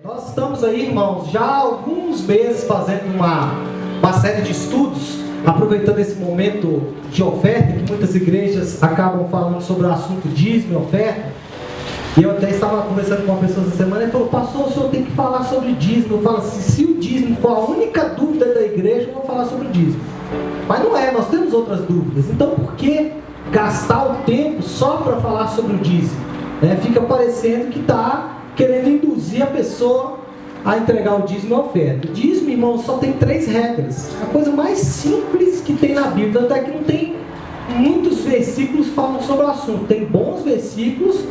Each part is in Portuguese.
Nós estamos aí, irmãos, já há alguns meses fazendo uma série de estudos, aproveitando esse momento de oferta, que muitas igrejas acabam falando sobre o assunto dízimo e oferta. E eu até estava conversando com uma pessoa essa semana e falou: pastor, o senhor tem que falar sobre dízimo. Eu falo assim: se o dízimo for a única dúvida da igreja, eu vou falar sobre o dízimo. Mas não é, nós temos outras dúvidas. Então por que gastar o tempo só para falar sobre o dízimo? Fica parecendo que está querendo induzir a pessoa a entregar o dízimo e a oferta. O dízimo, irmão, só tem 3 regras. A coisa mais simples que tem na Bíblia, até que não tem muitos versículos que falam sobre o assunto. Tem bons versículos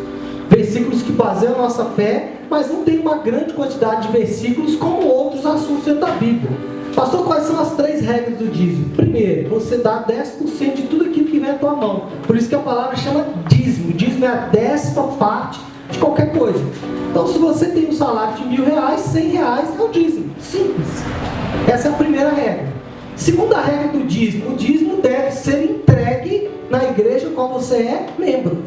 que baseiam a nossa fé, mas não tem uma grande quantidade de versículos como outros assuntos dentro da Bíblia. Pastor, quais são as 3 regras do dízimo? Primeiro, você dá 10% de tudo aquilo que vem à tua mão. Por isso que a palavra chama dízimo. Dízimo é a 10ª parte de qualquer coisa. Então, se você tem um salário de R$1.000, R$100 é o dízimo. Simples. Essa é a primeira regra. Segunda regra do dízimo: o dízimo deve ser entregue na igreja qual você é membro.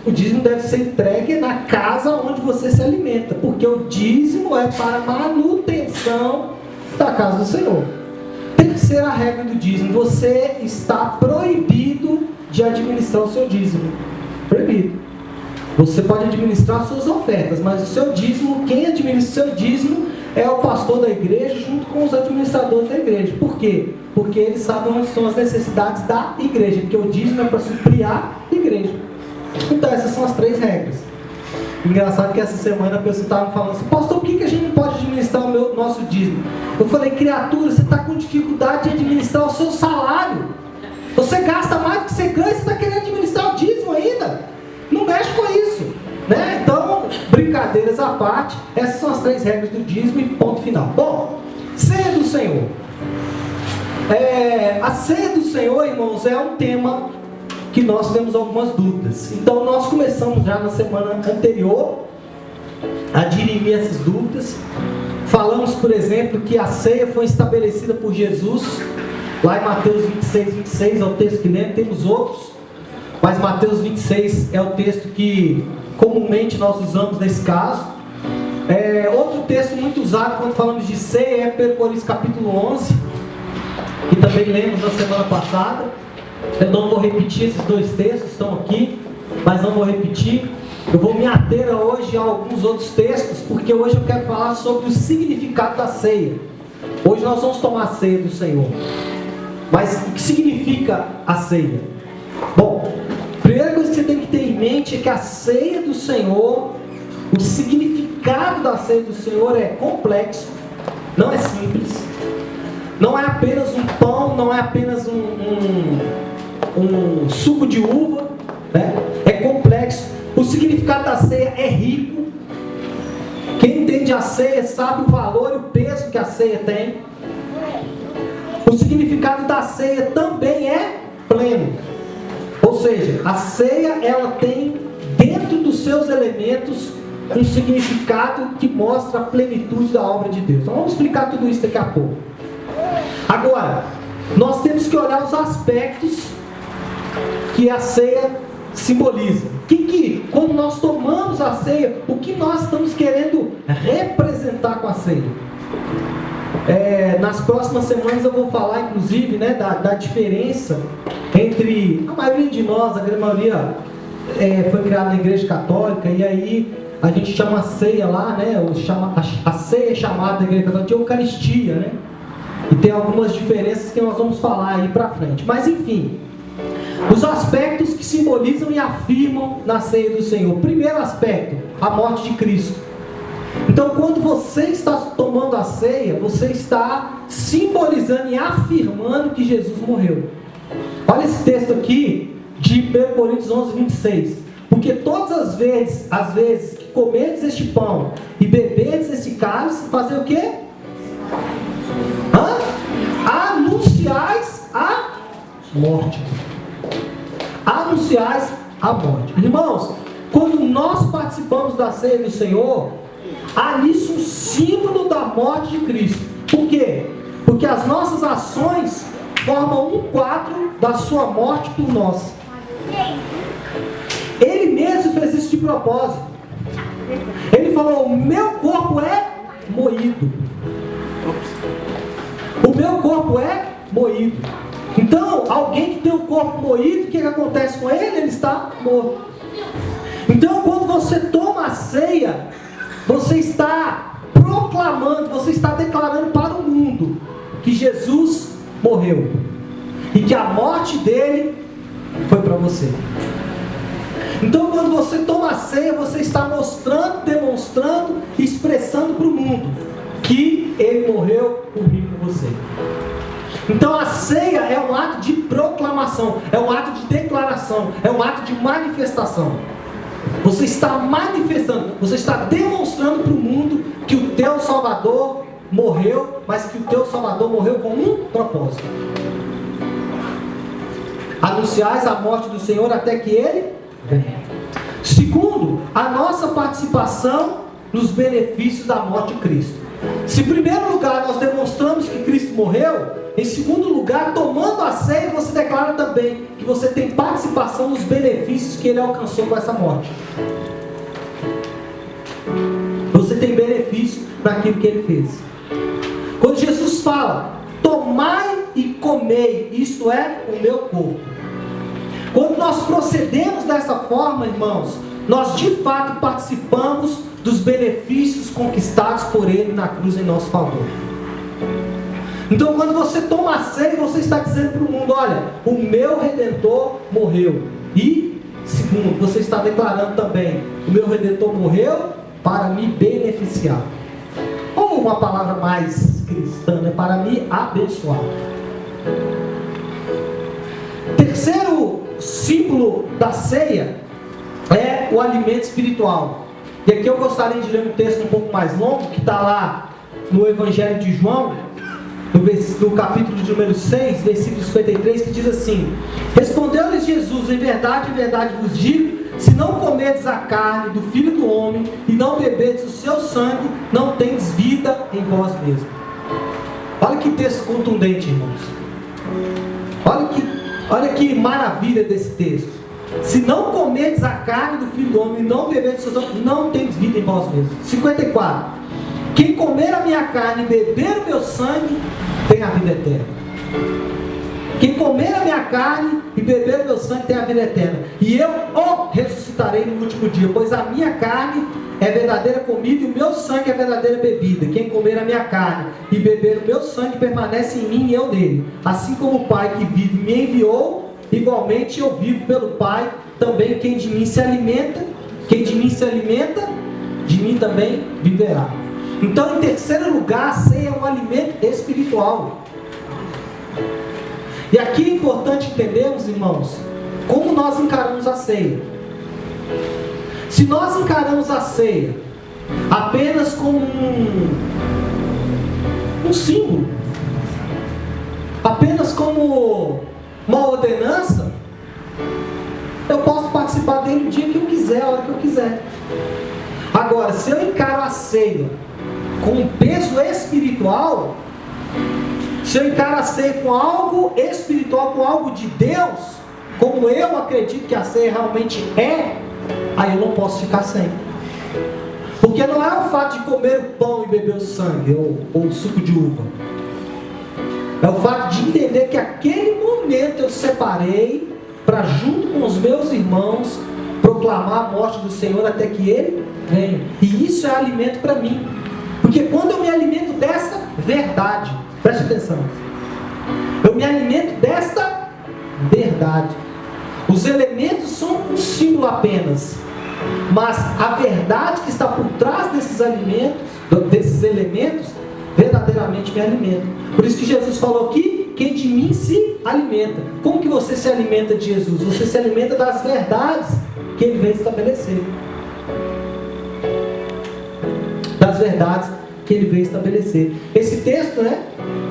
O dízimo deve ser entregue na casa onde você se alimenta, porque o dízimo é para manutenção da casa do Senhor. Terceira regra do dízimo: você está proibido de administrar o seu dízimo. Proibido. Você pode administrar suas ofertas, mas o seu dízimo, quem administra o seu dízimo é o pastor da igreja junto com os administradores da igreja. Por quê? Porque eles sabem onde são as necessidades da igreja, porque o dízimo é para suprir a igreja. Então essas são as 3 regras. Engraçado que essa semana a pessoa estava falando assim: pastor, por que a gente não pode administrar o nosso dízimo? Eu falei: criatura, você está com dificuldade de administrar o seu salário. Você gasta mais do que você ganha, você está querendo administrar o dízimo ainda? Não mexe com isso, né? Então, brincadeiras à parte, essas são as 3 regras do dízimo e ponto final. Bom, ceia do Senhor. A ceia do Senhor, irmãos, é um tema que nós temos algumas dúvidas. Então, nós começamos já na semana anterior a dirimir essas dúvidas. Falamos, por exemplo, que a ceia foi estabelecida por Jesus, lá em Mateus 26, é o texto que lemos. Temos outros, mas Mateus 26 é o texto que comumente nós usamos nesse caso. Outro texto muito usado quando falamos de ceia é 1 Coríntios capítulo 11, que também lemos na semana passada. Eu não vou repetir esses 2 textos, estão aqui, mas não vou repetir. Eu vou me ater hoje a alguns outros textos, porque hoje eu quero falar sobre o significado da ceia. Hoje nós vamos tomar a ceia do Senhor. Mas o que significa a ceia? Bom, a primeira coisa que você tem que ter em mente é que a ceia do Senhor, o significado da ceia do Senhor é complexo, não é simples, não é apenas um pão, não é apenas um suco de uva, né? É complexo. O significado da ceia é rico. Quem entende a ceia sabe o valor e o peso que a ceia tem. O significado da ceia também é pleno. Ou seja, a ceia, ela tem dentro dos seus elementos um significado que mostra a plenitude da obra de Deus. Então vamos explicar tudo isso daqui a pouco. Agora, nós temos que olhar os aspectos que a ceia simboliza. Quando nós tomamos a ceia, o que nós estamos querendo representar com a ceia? Nas próximas semanas eu vou falar, inclusive, né, da diferença entre a maioria de nós. A grande maioria foi criada na igreja católica, e aí a gente chama a ceia lá, né, a ceia é chamada na igreja católica de Eucaristia, né? E tem algumas diferenças que nós vamos falar aí pra frente. Mas enfim, os aspectos que simbolizam e afirmam na ceia do Senhor. Primeiro aspecto, a morte de Cristo. Então, quando você está tomando a ceia, você está simbolizando e afirmando que Jesus morreu. Olha esse texto aqui de 1 Coríntios 11, 26. Porque todas as vezes que comerdes este pão e beberdes este cálice, fazer o quê? Anunciais a morte. Anunciais a morte. Irmãos, quando nós participamos da ceia do Senhor, há nisso um símbolo da morte de Cristo. Por quê? Porque as nossas ações formam um quadro da sua morte por nós. Ele mesmo fez isso de propósito. Ele falou: o meu corpo é moído. O meu corpo é moído. Então, alguém que tem o corpo moído, o que acontece com ele? Ele está morto. Então, quando você toma a ceia, você está proclamando, você está declarando para o mundo que Jesus morreu e que a morte dele foi para você. Então, quando você toma a ceia, você está mostrando, demonstrando, expressando para o mundo que ele morreu por mim, por você. Então a ceia é um ato de proclamação, é um ato de declaração, é um ato de manifestação. Você está manifestando, você está demonstrando para o mundo que o teu Salvador morreu, mas que o teu Salvador morreu com um propósito: anunciais a morte do Senhor até que Ele venha. Segundo, a nossa participação nos benefícios da morte de Cristo. Se em primeiro lugar nós demonstramos que Cristo morreu, em segundo lugar, tomando a ceia, você declara também que você tem participação nos benefícios que Ele alcançou com essa morte. Você tem benefício naquilo que Ele fez. Quando Jesus fala, tomai e comei, isto é o meu corpo. Quando nós procedemos dessa forma, irmãos, nós de fato participamos dos benefícios conquistados por Ele na cruz em nosso favor. Então, quando você toma a ceia, você está dizendo para o mundo: olha, o meu Redentor morreu. E, segundo, você está declarando também: o meu Redentor morreu para me beneficiar. Ou uma palavra mais cristã, né? Para me abençoar. Terceiro símbolo da ceia é o alimento espiritual. E aqui eu gostaria de ler um texto um pouco mais longo, que está lá no Evangelho de João, no capítulo de número 6, versículo 53, que diz assim: respondeu-lhes Jesus, em verdade vos digo, se não comerdes a carne do Filho do Homem, e não beberdes o seu sangue, não tendes vida em vós mesmos. Olha que texto contundente, irmãos. Olha que maravilha desse texto. Se não comerdes a carne do Filho do Homem, e não beberdes o seu sangue, não tendes vida em vós mesmos. 54. Quem comer a minha carne e beber o meu sangue, tem a vida eterna. Quem comer a minha carne e beber o meu sangue, tem a vida eterna. E eu o ressuscitarei no último dia, pois a minha carne é verdadeira comida e o meu sangue é verdadeira bebida. Quem comer a minha carne e beber o meu sangue, permanece em mim e eu nele. Assim como o Pai que vive me enviou, igualmente eu vivo pelo Pai. Também quem de mim se alimenta, de mim também viverá. Então, em terceiro lugar, a ceia é um alimento espiritual. E aqui é importante entendermos, irmãos, como nós encaramos a ceia. Se nós encaramos a ceia apenas como um símbolo, apenas como uma ordenança, eu posso participar dele o dia que eu quiser, a hora que eu quiser. Agora, se eu encaro a ceia com um peso espiritual, se eu encaro a ceia com algo espiritual, com algo de Deus, como eu acredito que a ceia realmente é, aí eu não posso ficar sem. Porque não é o fato de comer o pão e beber o sangue, ou o suco de uva. É o fato de entender que aquele momento eu separei para, junto com os meus irmãos, proclamar a morte do Senhor até que Ele venha. E isso é alimento para mim. Porque quando eu me alimento dessa verdade, preste atenção, eu me alimento desta verdade. Os elementos são um símbolo apenas, mas a verdade que está por trás desses elementos, verdadeiramente me alimenta. Por isso que Jesus falou aqui: quem de mim se alimenta. Como que você se alimenta de Jesus? Você se alimenta das verdades que Ele veio estabelecer. Das verdades que Ele veio estabelecer. Esse texto, né?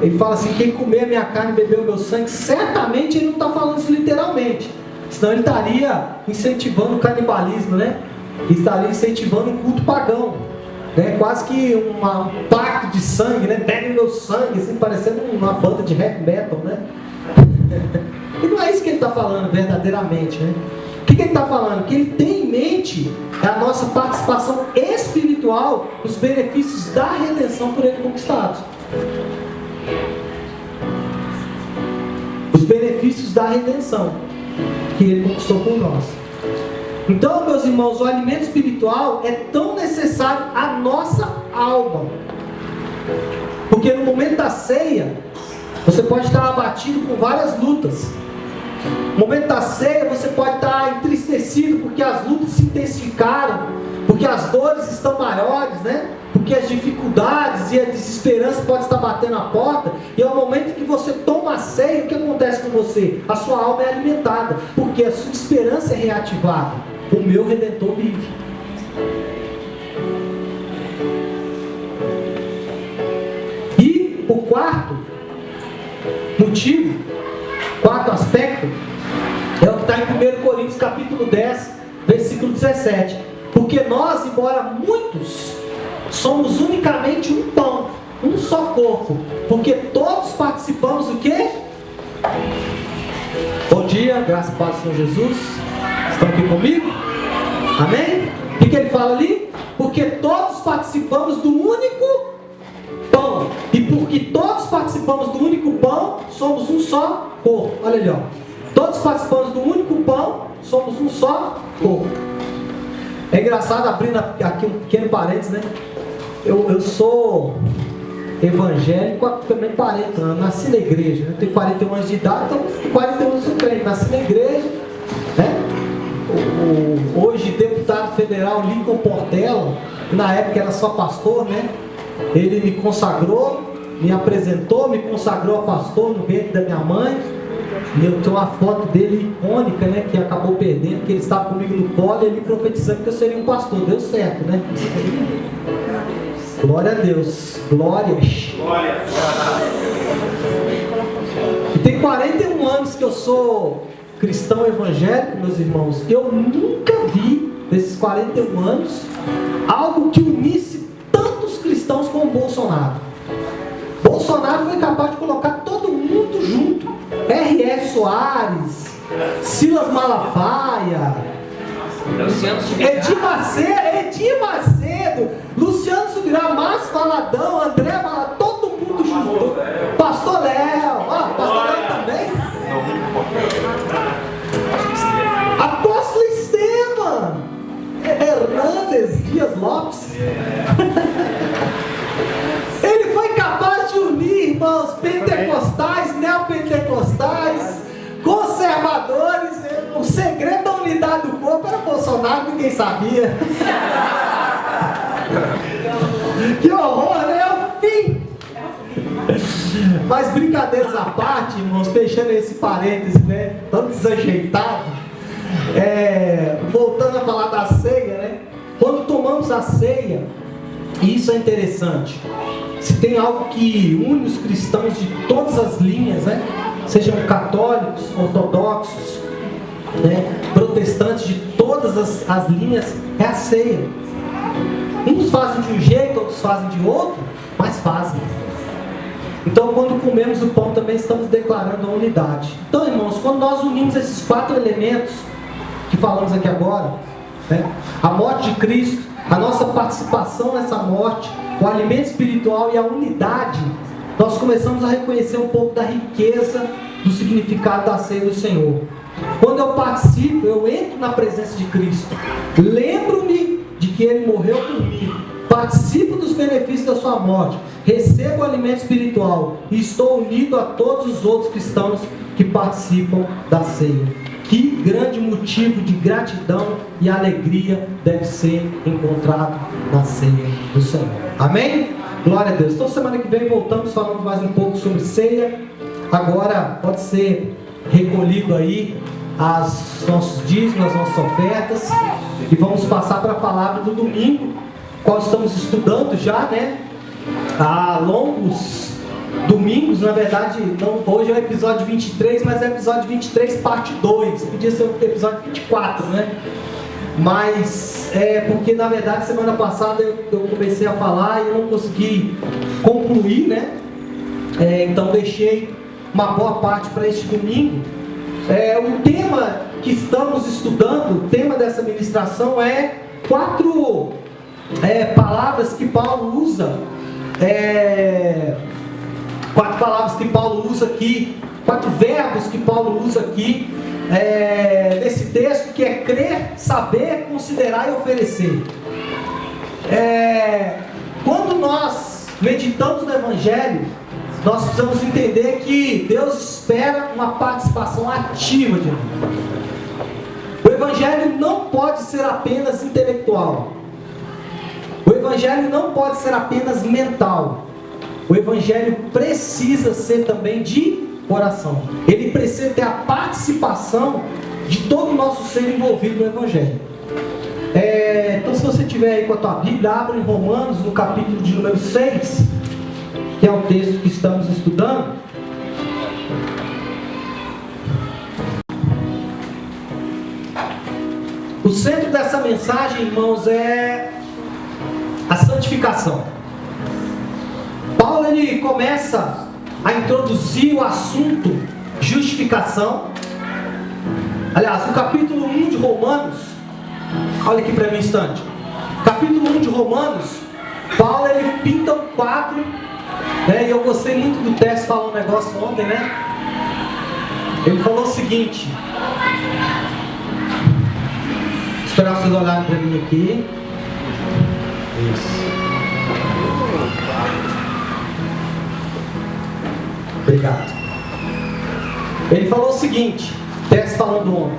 Ele fala assim: quem comer a minha carne e beber o meu sangue, certamente Ele não está falando isso literalmente. Senão Ele estaria incentivando o canibalismo, né? Ele estaria incentivando um culto pagão, né? Quase que um pacto de sangue, né? Bebe meu sangue, assim, parecendo uma banda de heavy metal, né? E não é isso que Ele está falando verdadeiramente, né? que ele está falando? Que ele tem em mente a nossa participação espiritual nos benefícios da redenção por ele conquistados. Os benefícios da redenção que ele conquistou por nós. Então, meus irmãos, o alimento espiritual é tão necessário à nossa alma. Porque no momento da ceia, você pode estar abatido com várias lutas. No momento da ceia, você pode estar entristecido porque as lutas se intensificaram, porque as dores estão maiores, né? Porque as dificuldades e a desesperança podem estar batendo a porta. E é o momento em que você toma a ceia, o que acontece com você? A sua alma é alimentada, porque a sua esperança é reativada. O meu Redentor vive. E o quarto motivo, quarto aspecto, é o que está em 1 Coríntios capítulo 10, versículo 17. Porque nós, embora muitos, somos unicamente um pão, um só corpo, porque todos participamos do quê? Bom dia, graças a Deus, Senhor Jesus. Estão aqui comigo? Amém? O que ele fala ali? Porque todos participamos do único pão. E porque todos participamos do único pão, somos um só corpo. Olha ali, ó. Todos participamos do único pão, somos um só corpo. É engraçado, abrindo aqui um pequeno parênteses, né? Eu sou evangélico há também 40 anos, nasci na igreja, né? Tenho 41 anos de idade, então 41 anos eu sou crente, nasci na igreja, né? Hoje deputado federal Lincoln Portela, que na época era só pastor, né? Ele me consagrou, me apresentou, me consagrou a pastor no ventre da minha mãe. E eu tenho uma foto dele icônica, né? Que acabou perdendo, que ele estava comigo no colo e ele profetizando que eu seria um pastor. Deu certo, né? Glória a Deus. Glórias. E tem 41 anos que eu sou cristão evangélico, meus irmãos. Eu nunca vi, nesses 41 anos, algo que unisse tantos cristãos com o Bolsonaro. Bolsonaro foi capaz de colocar todo mundo junto. R.R. Soares, Silas Malafaia, Edir Macedo, Luciano Subirá, Márcio Valadão, André Valadão, todo mundo junto. Pastor Léo, Pastor Léo também. Apóstolo Estevam, Hernandes Dias Lopes. Ele foi capaz de unir, irmãos, pentecostais, neopentecostais, conservadores. O segredo da unidade do corpo era Bolsonaro, ninguém sabia. Que horror, né? É o fim. Mas brincadeiras à parte, irmãos, fechando esse parênteses, né? Tão desajeitado. Voltando a falar da ceia, né? Quando tomamos a ceia, e isso é interessante, se tem algo que une os cristãos de todas as linhas, né? Sejam católicos, ortodoxos, né? Protestantes, de todas as linhas, é a ceia. Uns fazem de um jeito, outros fazem de outro, mas fazem. Então, quando comemos o pão, também estamos declarando a unidade. Então, irmãos, quando nós unimos esses 4 elementos que falamos aqui agora, né? A morte de Cristo, a nossa participação nessa morte, o alimento espiritual e a unidade, nós começamos a reconhecer um pouco da riqueza do significado da ceia do Senhor. Quando eu participo, eu entro na presença de Cristo, lembro-me de que Ele morreu por mim, participo dos benefícios da sua morte, recebo o alimento espiritual e estou unido a todos os outros cristãos que participam da ceia. Que grande motivo de gratidão e alegria deve ser encontrado na ceia do Senhor. Amém? Glória a Deus. Então semana que vem voltamos falando mais um pouco sobre ceia. Agora pode ser recolhido aí os nossos dízimos, as nossas ofertas. E vamos passar para a palavra do domingo, qual estamos estudando já, né? Há longos domingos, na verdade, não, hoje é o episódio 23, mas é o episódio 23 parte 2, podia ser o episódio 24, né? Mas porque na verdade semana passada eu comecei a falar e eu não consegui concluir, né? Então deixei uma boa parte para este domingo. O tema que estamos estudando, o tema dessa ministração é 4 palavras que Paulo usa, 4 palavras que Paulo usa aqui, 4 verbos que Paulo usa aqui, nesse texto, que é crer, saber, considerar e oferecer. Quando nós meditamos no Evangelho, nós precisamos entender que Deus espera uma participação ativa de nós. O Evangelho não pode ser apenas intelectual. O Evangelho não pode ser apenas mental. O Evangelho precisa ser também de coração. Ele precisa ter a participação de todo o nosso ser envolvido no Evangelho. Então, se você tiver aí com a tua Bíblia, abra em Romanos, no capítulo de número 6, que é o texto que estamos estudando. O centro dessa mensagem, irmãos, é a santificação. Paulo, ele começa a introduzir o assunto justificação. Aliás, no capítulo 1 de Romanos, olha aqui para mim um instante. Capítulo 1 de Romanos, Paulo, ele pinta um quadro, e eu gostei muito do texto, falou um negócio ontem, né? Ele falou o seguinte, vou esperar vocês olharem para mim aqui. Isso. Obrigado. Ele falou o seguinte, texto falando ontem.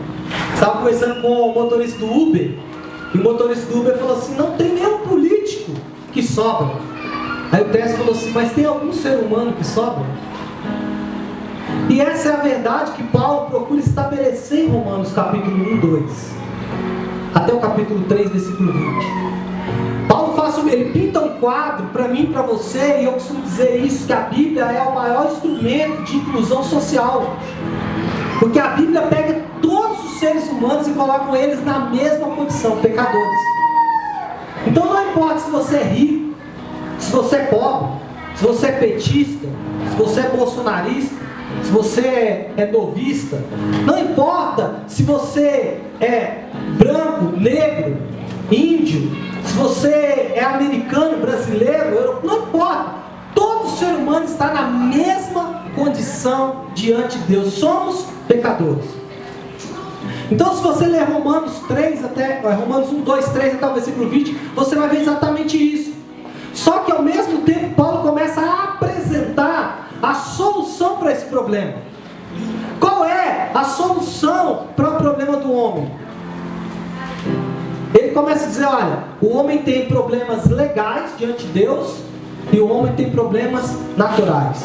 Estava conversando com o motorista do Uber, e o motorista do Uber falou assim: não tem nenhum político que sobra. Aí o texto falou assim: mas tem algum ser humano que sobra? E essa é a verdade que Paulo procura estabelecer em Romanos capítulo 1, 2 até o capítulo 3, versículo 20. Paulo ele pinta um quadro para mim e para você, e eu costumo dizer isso, que a Bíblia é o maior instrumento de inclusão social, porque a Bíblia pega todos os seres humanos e coloca eles na mesma condição, pecadores. Então não importa se você é rico, se você é pobre, se você é petista, se você é bolsonarista, se você é novista, não importa se você é branco, negro, índio, se você é americano, brasileiro, europeu, não importa. Todo ser humano está na mesma condição diante de Deus. Somos pecadores. Então, se você ler Romanos 1, 2, 3 até o versículo 20, você vai ver exatamente isso. Só que ao mesmo tempo, Paulo começa a apresentar a solução para esse problema. Qual é a solução para o problema do homem? Ele começa a dizer: olha, o homem tem problemas legais diante de Deus e o homem tem problemas naturais.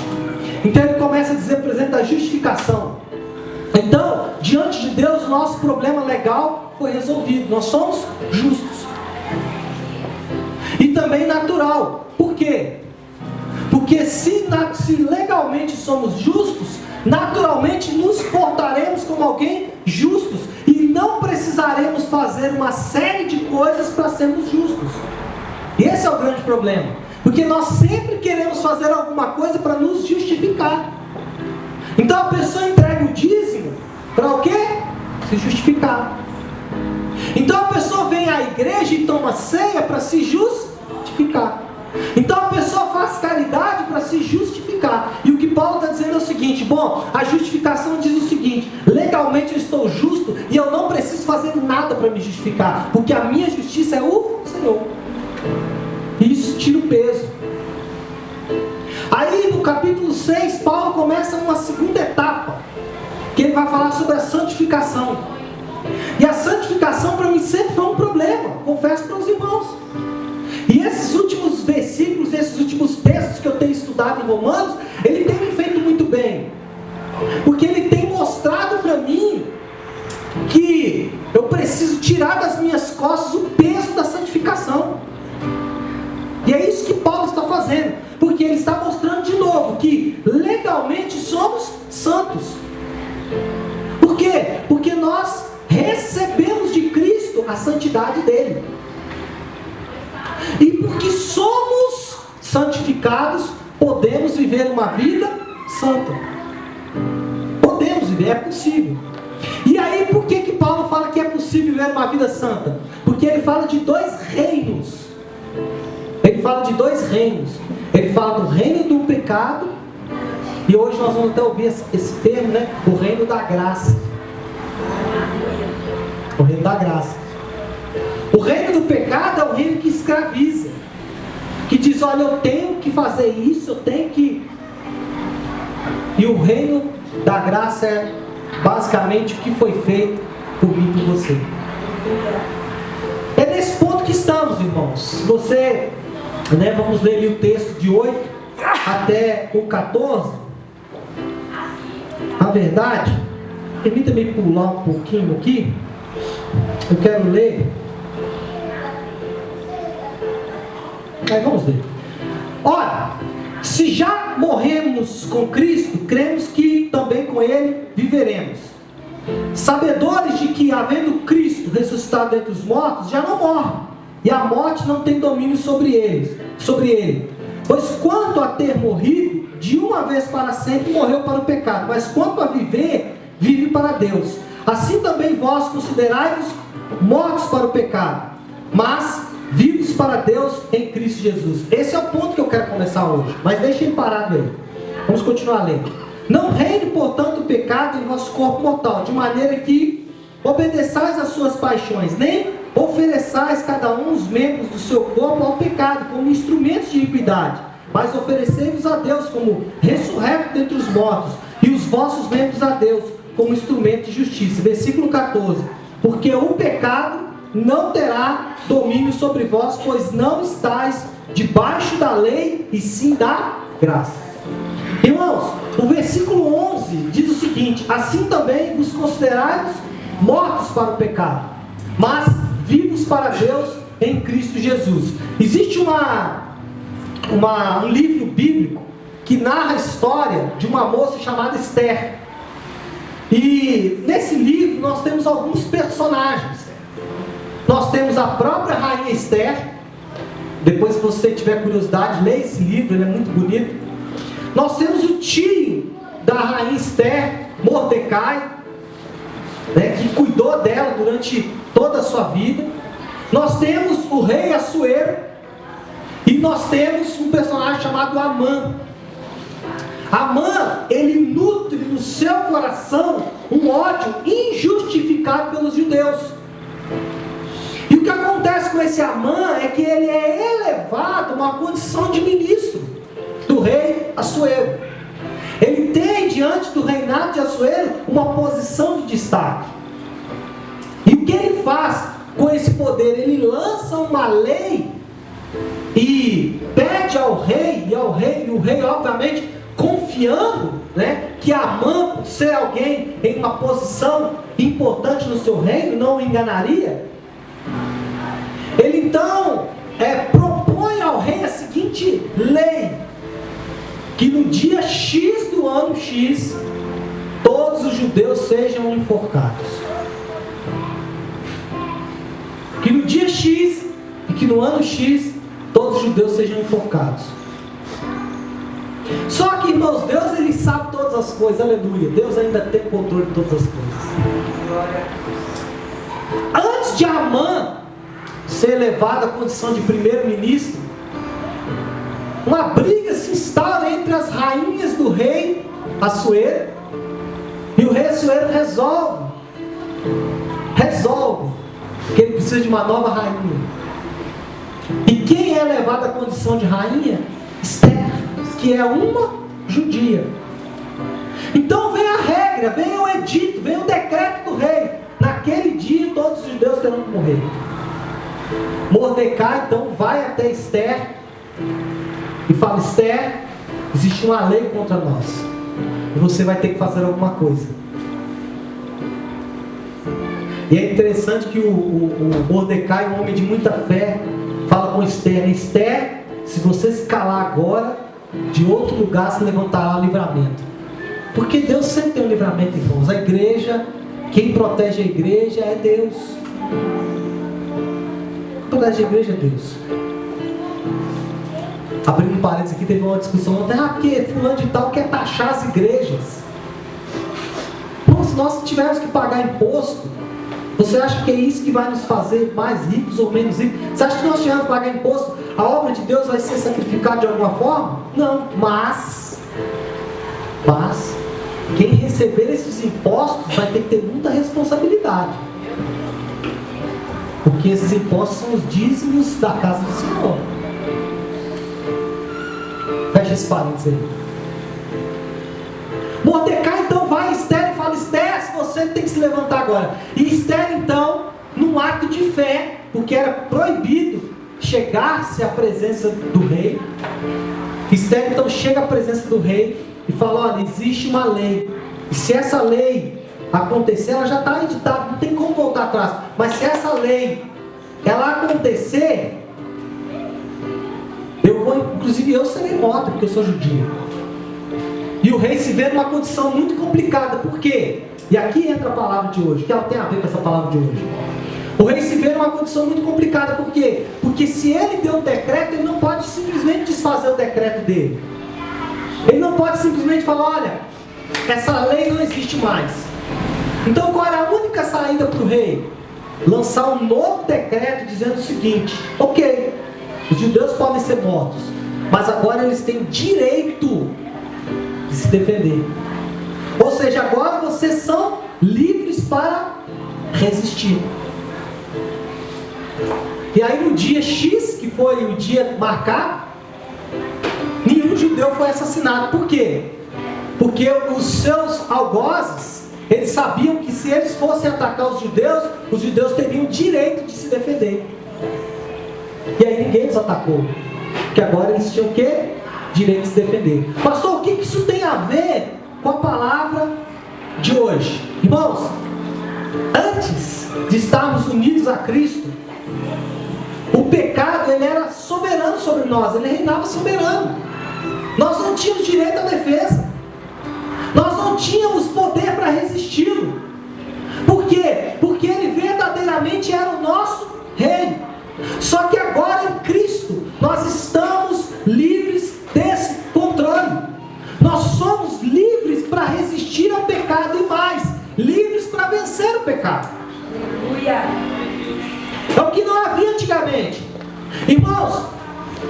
Então ele começa a dizer, apresenta a justificação. Então, diante de Deus, o nosso problema legal foi resolvido. Nós somos justos. E também natural. Por quê? Porque se legalmente somos justos, naturalmente nos portaremos como alguém justos e não precisaremos fazer uma série de coisas para sermos justos. Esse é o grande problema, porque nós sempre queremos fazer alguma coisa para nos justificar. Então a pessoa entrega o dízimo para o quê? Se justificar. Então a pessoa vem à igreja e toma ceia para se justificar. Então a pessoa faz caridade para se justificar. E o que Paulo está dizendo é o seguinte: bom, a justificação diz o seguinte: legalmente eu estou justo e eu não preciso fazer nada para me justificar, porque a minha justiça é o Senhor. E isso tira o peso. Aí no capítulo 6, Paulo começa uma segunda etapa, que ele vai falar sobre a santificação. E a santificação para mim sempre foi um problema, confesso para os irmãos. E esses últimos versículos, esses últimos textos que eu tenho estudado em Romanos, ele tem me feito muito bem, porque ele tem mostrado para mim que eu preciso tirar das minhas costas o peso da santificação. E é isso que Paulo está fazendo, porque ele está mostrando de novo que legalmente somos santos. Por quê? Porque nós recebemos de Cristo a santidade dele. E porque somos santificados, podemos viver uma vida santa. Podemos viver, é possível. por que Paulo fala que é possível viver uma vida santa? Porque ele fala de dois reinos. Ele fala de dois reinos. Ele fala do reino do pecado, e hoje nós vamos até ouvir esse termo, né? O reino da graça. O reino da graça. O reino do pecado é o reino que escraviza, que diz, olha, eu tenho que fazer isso, eu tenho que... E o reino da graça é basicamente o que foi feito por mim e por você. É nesse ponto que estamos, irmãos. Se você, vamos ler ali o texto de 8 até o 14. A verdade, permita-me pular um pouquinho aqui. Eu quero ler. Aí vamos ler. Ora, se já morremos com Cristo, cremos que também com Ele viveremos. Sabedores de que, havendo Cristo ressuscitado dentre os mortos, já não morre, e a morte não tem domínio sobre ele. Pois quanto a ter morrido, de uma vez para sempre morreu para o pecado, mas quanto a viver, vive para Deus. Assim também vós considerai-vos mortos para o pecado, mas vivos para Deus em Cristo Jesus. Esse é o ponto que eu quero começar hoje, mas deixem parado aí. Vamos continuar lendo. Não reine, portanto, o pecado em vosso corpo mortal, de maneira que obedeçais às suas paixões, nem ofereçais cada um os membros do seu corpo ao pecado, como instrumentos de iniquidade, mas oferecei-vos a Deus como ressurreto dentre os mortos, e os vossos membros a Deus como instrumento de justiça. Versículo 14. Porque o pecado não terá domínio sobre vós, pois não estáis debaixo da lei, e sim da graça. Irmãos, o versículo 11 diz o seguinte: assim também vos considerai mortos para o pecado, mas vivos para Deus em Cristo Jesus. Existe um livro bíblico que narra a história de uma moça chamada Esther. E nesse livro nós temos alguns personagens. Nós temos a própria rainha Esther. Depois, se você tiver curiosidade, leia esse livro, ele é muito bonito. Nós temos o tio da rainha Esther, Mordecai, que cuidou dela durante toda a sua vida. Nós temos o rei Assuero, e nós temos um personagem chamado Amã. Amã, ele nutre no seu coração um ódio injustificado pelos judeus. E o que acontece com esse Amã é que ele é elevado a uma condição de ministro do rei Assuero. Ele tem, diante do reinado de Assuero, uma posição de destaque. E o que ele faz com esse poder? Ele lança uma lei e pede ao rei, e o rei obviamente confiando, que Amã, por ser alguém em uma posição importante no seu reino, não o enganaria. Ele então propõe ao rei a seguinte lei: que no dia X do ano X, todos os judeus sejam enforcados. Que no dia X e que no ano X, todos os judeus sejam enforcados. Só que, irmãos, Deus, ele sabe todas as coisas, aleluia. Deus ainda tem controle de todas as coisas. Antes de Amã ser elevado à condição de primeiro-ministro, uma briga se instaura entre as rainhas do rei Assuero, e o rei Assuero resolve que ele precisa de uma nova rainha. E quem é elevado à condição de rainha? Esther, que é uma judia. Então vem a regra, vem o edito, vem o decreto do rei: naquele dia todos os judeus terão que morrer. Mordecai então vai até Esther e fala: Esther, existe uma lei contra nós, e você vai ter que fazer alguma coisa. E é interessante que o Mordecai, um homem de muita fé, fala com Esther: Esther, se você se calar agora, de outro lugar se levantará o livramento. Porque Deus sempre tem um livramento, irmãos. A igreja, quem protege a igreja é Deus. Quem protege a igreja é Deus. Abrindo parênteses aqui, teve uma discussão ontem: porque fulano de tal quer taxar as igrejas. Nossa, se nós tivermos que pagar imposto, você acha que é isso que vai nos fazer mais ricos ou menos ricos? Você acha que nós tivermos que pagar imposto, a obra de Deus vai ser sacrificada de alguma forma? Não, mas quem receber esses impostos vai ter que ter muita responsabilidade. Porque esses impostos são os dízimos da casa do Senhor. Fecha esse parênteses aí. Mordecai então vai a Esther e fala: Esther, você tem que se levantar agora. E Esther então, num ato de fé, porque era proibido chegar-se à presença do rei, Esther então chega à presença do rei e fala: olha, existe uma lei, e se essa lei acontecer, ela já está editada, não tem como voltar atrás, mas se essa lei ela acontecer, inclusive eu serei morta, porque eu sou judia. E o rei se vê numa condição muito complicada. Por quê? E aqui entra a palavra de hoje, que ela tem a ver com essa palavra de hoje. O rei se vê numa condição muito complicada. Por quê? Porque se ele deu um decreto, ele não pode simplesmente desfazer o decreto dele. Ele não pode simplesmente falar: olha, essa lei não existe mais. Então qual era a única saída para o rei? Lançar um novo decreto dizendo o seguinte: ok, os judeus podem ser mortos, mas agora eles têm direito de se defender. Ou seja, agora vocês são livres para resistir. E aí no dia X, que foi o dia marcado, nenhum judeu foi assassinado. Por quê? Porque os seus algozes, eles sabiam que se eles fossem atacar os judeus teriam o direito de se defender. E aí ninguém os atacou, porque agora eles tinham o quê? Direito de se defender. Pastor, o que isso tem a ver com a palavra de hoje? Irmãos, antes de estarmos unidos a Cristo, o pecado, ele era soberano sobre nós, ele reinava soberano. Nós não tínhamos direito à defesa, nós não tínhamos poder para resisti-lo. Por quê? Porque ele verdadeiramente era o nosso rei. Só que agora em Cristo nós estamos livres desse controle. Nós somos livres para resistir ao pecado e mais, livres para vencer o pecado. Aleluia. É o que não havia antigamente. Irmãos,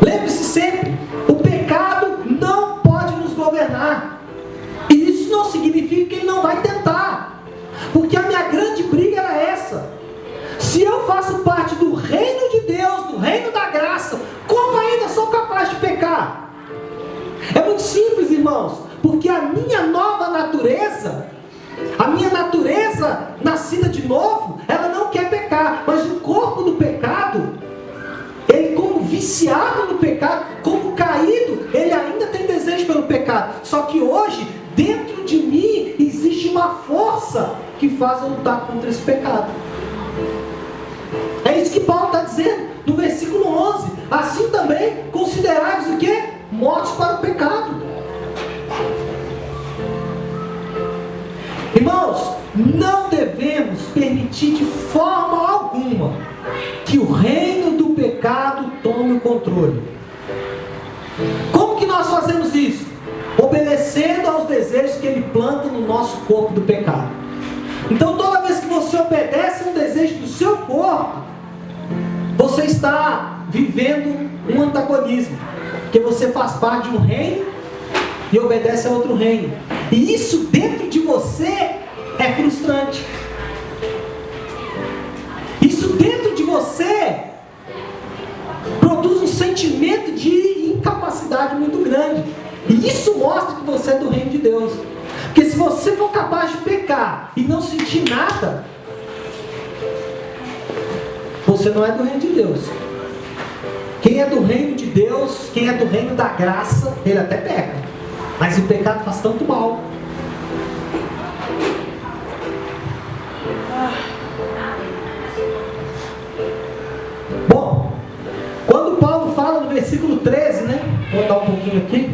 lembre-se sempre, o pecado não pode nos governar. E isso não significa que ele não vai tentar. Porque a minha grande briga era essa: se eu faço parte do reino de Deus, do reino da graça, como ainda sou capaz de pecar? É muito simples, irmãos, porque a minha nova natureza, a minha natureza nascida de novo, ela não quer pecar, mas o corpo do pecado, ele como viciado no pecado, como caído, ele ainda tem desejo pelo pecado. Só que hoje, dentro de mim, existe uma força que faz eu lutar contra esse pecado. É isso que Paulo está dizendo no versículo 11. Assim também considerai-vos o quê? Mortos para o pecado. Irmãos, não devemos permitir de forma alguma que o reino do pecado tome o controle. Como que nós fazemos isso? Obedecendo aos desejos que ele planta no nosso corpo do pecado. Então toda vez que você obedece a um desejo do seu corpo, você está vivendo um antagonismo, porque você faz parte de um reino e obedece a outro reino, e isso dentro de você é frustrante. Isso dentro de você produz um sentimento de incapacidade muito grande, e isso mostra que você é do reino de Deus. Porque se você for capaz de pecar e não sentir nada, você não é do reino de Deus. Quem é do reino de Deus, quem é do reino da graça, ele até peca, mas o pecado faz tanto mal. Bom, quando Paulo fala no versículo 13, né? Vou botar um pouquinho aqui.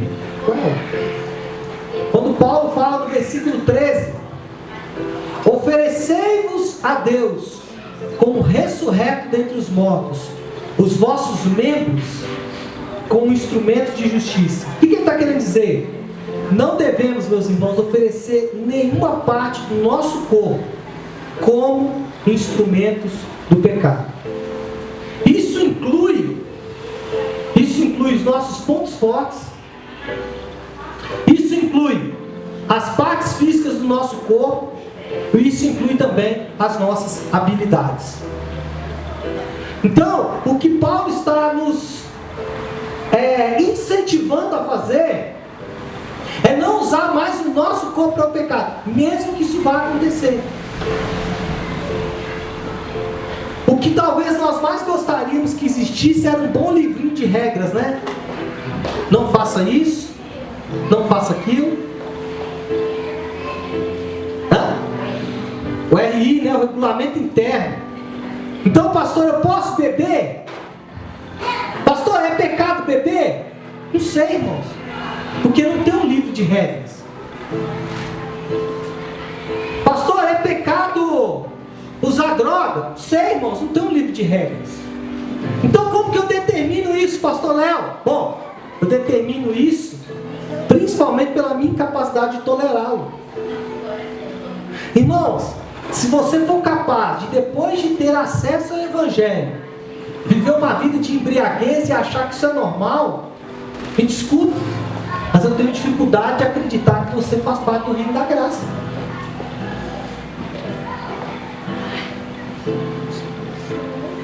Quando Paulo fala no versículo 13: oferecei-vos a Deus como ressurreto dentre os mortos, os vossos membros como instrumentos de justiça. O que ele está querendo dizer? não devemos, meus irmãos, oferecer nenhuma parte do nosso corpo como instrumentos do pecado. Isso inclui os nossos pontos fortes. Isso inclui as partes físicas do nosso corpo. E isso inclui também as nossas habilidades. Então, o que Paulo está nos incentivando a fazer é não usar mais o nosso corpo para o pecado, mesmo que isso vá acontecer. O que talvez nós mais gostaríamos que existisse era um bom livrinho de regras, né? Não faça isso, não faça aquilo. O RI, né? O regulamento interno. Então, pastor, eu posso beber? Pastor, é pecado beber? Não sei, irmãos, porque não tem um livro de regras. Pastor, é pecado usar droga? Não sei, irmãos, não tem um livro de regras. Então, como que eu determino isso, pastor Léo? Bom, eu determino isso principalmente pela minha incapacidade de tolerá-lo. Irmãos, se você for capaz de, depois de ter acesso ao Evangelho, viver uma vida de embriaguez e achar que isso é normal, me desculpe, mas eu tenho dificuldade de acreditar que você faz parte do reino da graça.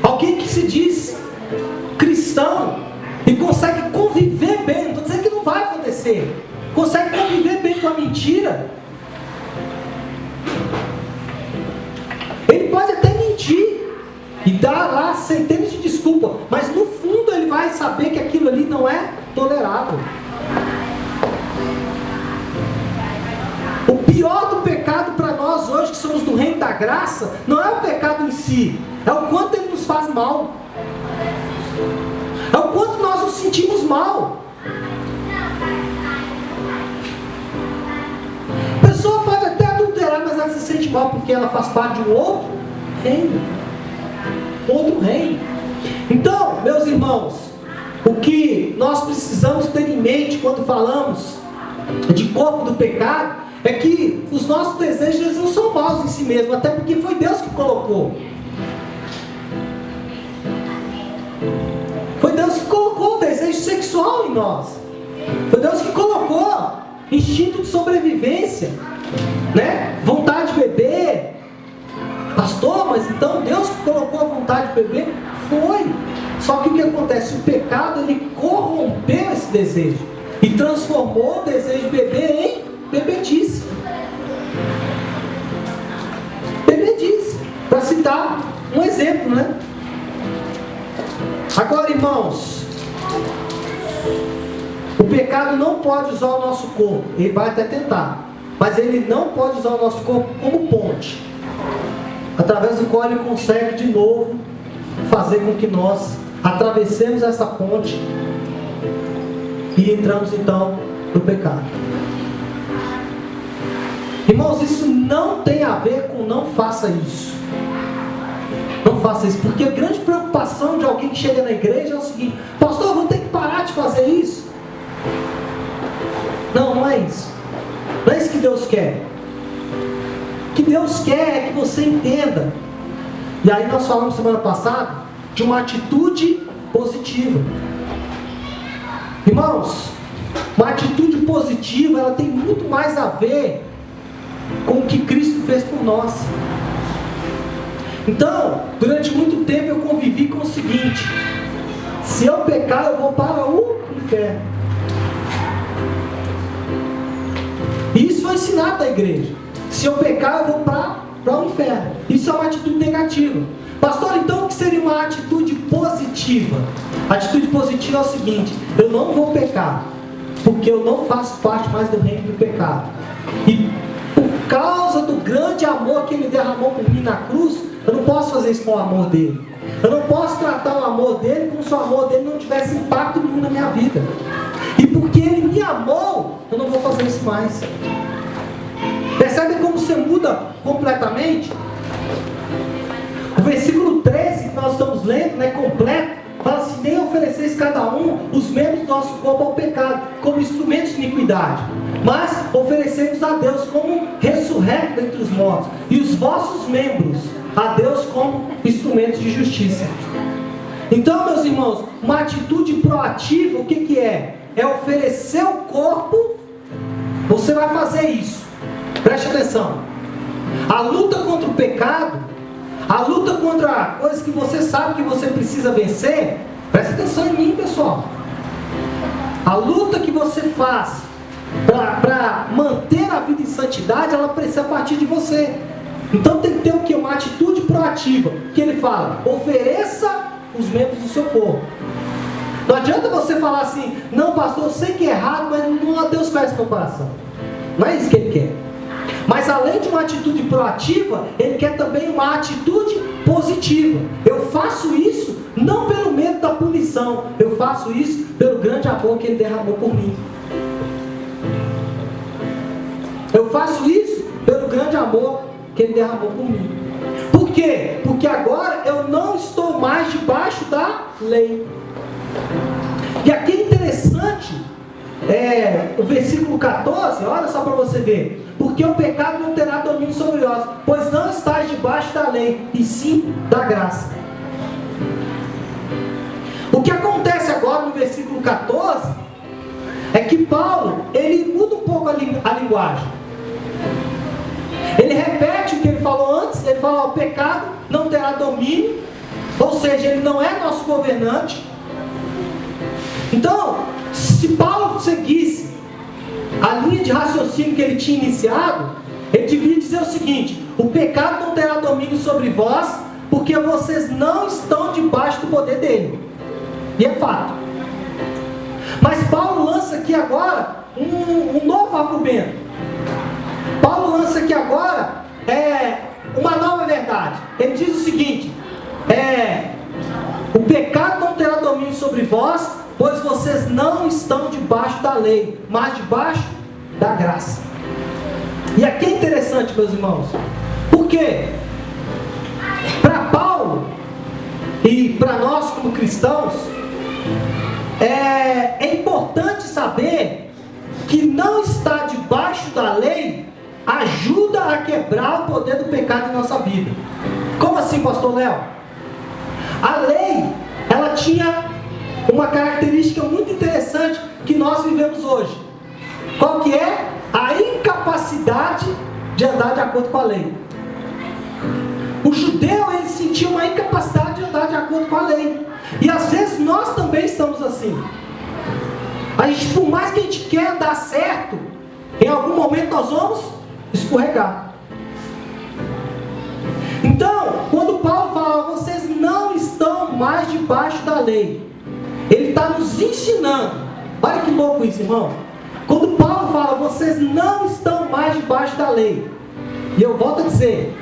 Alguém que se diz cristão e consegue conviver bem, não estou dizendo que não vai acontecer, consegue conviver bem com a mentira. Ele pode até mentir e dar lá centenas de desculpas, mas no fundo ele vai saber que aquilo ali não é tolerável. O pior do pecado para nós hoje, que somos do reino da graça, não é o pecado em si, é o quanto ele nos faz mal, é o quanto nós nos sentimos mal. A pessoa pode até adulterar, mas ela se sente mal porque ela faz parte de um outro reino. Outro reino. Então, meus irmãos, o que nós precisamos ter em mente quando falamos de corpo do pecado é que os nossos desejos eles não são maus em si mesmos, até porque foi Deus que colocou. Foi Deus que colocou o desejo sexual em nós. Foi Deus que colocou instinto de sobrevivência, né? Vontade de beber. Pastor, mas então Deus que colocou a vontade de beber? Foi. Só que o que acontece? O pecado, ele corrompeu esse desejo e transformou o desejo de beber em bebedice. Bebedice. Para citar um exemplo, né? Agora, irmãos, o pecado não pode usar o nosso corpo. Ele vai até tentar, mas ele não pode usar o nosso corpo como ponte, através do qual ele consegue de novo fazer com que nós atravessemos essa ponte e entramos então no pecado. Irmãos, isso não tem a ver com não faça isso. Não faça isso, porque a grande preocupação de alguém que chega na igreja é o seguinte: pastor, eu vou ter que parar de fazer isso. Não, não é isso. Não é isso que Deus quer. O que Deus quer é que você entenda. E aí nós falamos semana passada de uma atitude positiva. Irmãos, uma atitude positiva, ela tem muito mais a ver com o que Cristo fez por nós. Então, durante muito tempo eu convivi com o seguinte: se eu pecar, eu vou para o inferno. E isso foi ensinado da igreja. Se eu pecar, eu vou para o inferno. Isso é uma atitude negativa. Pastor, então o que seria uma atitude positiva? A atitude positiva é o seguinte: eu não vou pecar, porque eu não faço parte mais do reino do pecado. E por causa do grande amor que Ele derramou por mim na cruz, eu não posso fazer isso com o amor dele. Eu não posso tratar o amor dele como se o amor dele não tivesse impacto nenhum na minha vida. E porque Ele me amou, eu não vou fazer isso mais. Percebe como você muda completamente? O versículo 13 que nós estamos lendo, né, completo, fala assim: nem ofereceis cada um os membros do nosso corpo ao pecado, como instrumentos de iniquidade, mas oferecemos a Deus como ressurrecto dentre os mortos, e os vossos membros a Deus como instrumentos de justiça. Então, meus irmãos, uma atitude proativa, o que é? É oferecer o corpo. Você vai fazer isso, preste atenção. A luta contra o pecado, a luta contra coisas que você sabe que você precisa vencer, preste atenção em mim, pessoal. A luta que você faz para manter a vida em santidade, ela precisa partir de você. Então tem que ter o que? Uma atitude proativa, que ele fala, ofereça os membros do seu corpo. Não adianta você falar assim, não pastor, eu sei que é errado, mas não, Deus conhece meu coração. Não é isso que ele quer. Mas além de uma atitude proativa, ele quer também uma atitude positiva. Eu faço isso não pelo medo da punição, eu faço isso pelo grande amor que ele derramou por mim. Eu faço isso pelo grande amor que ele derramou por mim. Por quê? Porque agora eu não estou mais debaixo da lei. E aqui é interessante, o versículo 14, olha só para você ver. Porque o pecado não terá domínio sobre nós, pois não estáis debaixo da lei, e sim da graça. O que acontece agora no versículo 14 é que Paulo, ele muda um pouco a linguagem. Ele repete o que ele falou antes. Ele fala, o pecado não terá domínio, ou seja, ele não é nosso governante. Então, se Paulo seguisse a linha de raciocínio que ele tinha iniciado, ele devia dizer o seguinte: o pecado não terá domínio sobre vós, porque vocês não estão debaixo do poder dele. E é fato. Mas Paulo lança aqui agora um novo argumento. Paulo lança aqui agora uma nova verdade. Ele diz o seguinte: o pecado não terá domínio sobre vós, pois vocês não estão debaixo da lei, mas debaixo da graça. E aqui é interessante, meus irmãos, porque para Paulo e para nós como cristãos, é importante saber que não estar debaixo da lei ajuda a quebrar o poder do pecado em nossa vida. Como assim, pastor Léo? A lei, ela tinha uma característica muito interessante que nós vivemos hoje. Qual que é? A incapacidade de andar de acordo com a lei. O judeu, ele sentia uma incapacidade de andar de acordo com a lei. E às vezes nós também estamos assim. A gente, por mais que a gente quer andar certo, em algum momento nós vamos escorregar. Então, quando Paulo fala, vocês não estão mais debaixo da lei, ele está nos ensinando. Olha que louco isso, irmão. Quando Paulo fala, vocês não estão mais debaixo da lei, e eu volto a dizer,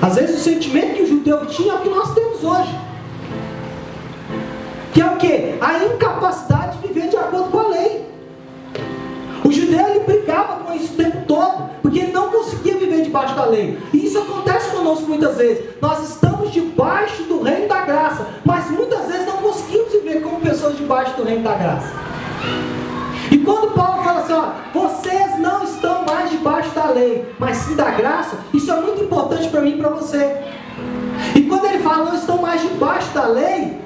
às vezes o sentimento que o judeu tinha é o que nós temos hoje, que é o quê? A incapacidade de viver de acordo com a lei. O judeu, ele brigava com isso o tempo todo, porque ele não conseguia viver debaixo da lei. E isso acontece conosco muitas vezes. Nós estamos debaixo do reino da graça, mas muitas vezes não conseguimos viver como pessoas debaixo do reino da graça. E quando Paulo fala assim, ó, vocês não estão mais debaixo da lei, mas sim da graça, isso é muito importante para mim e para você. E quando ele fala, não estão mais debaixo da lei,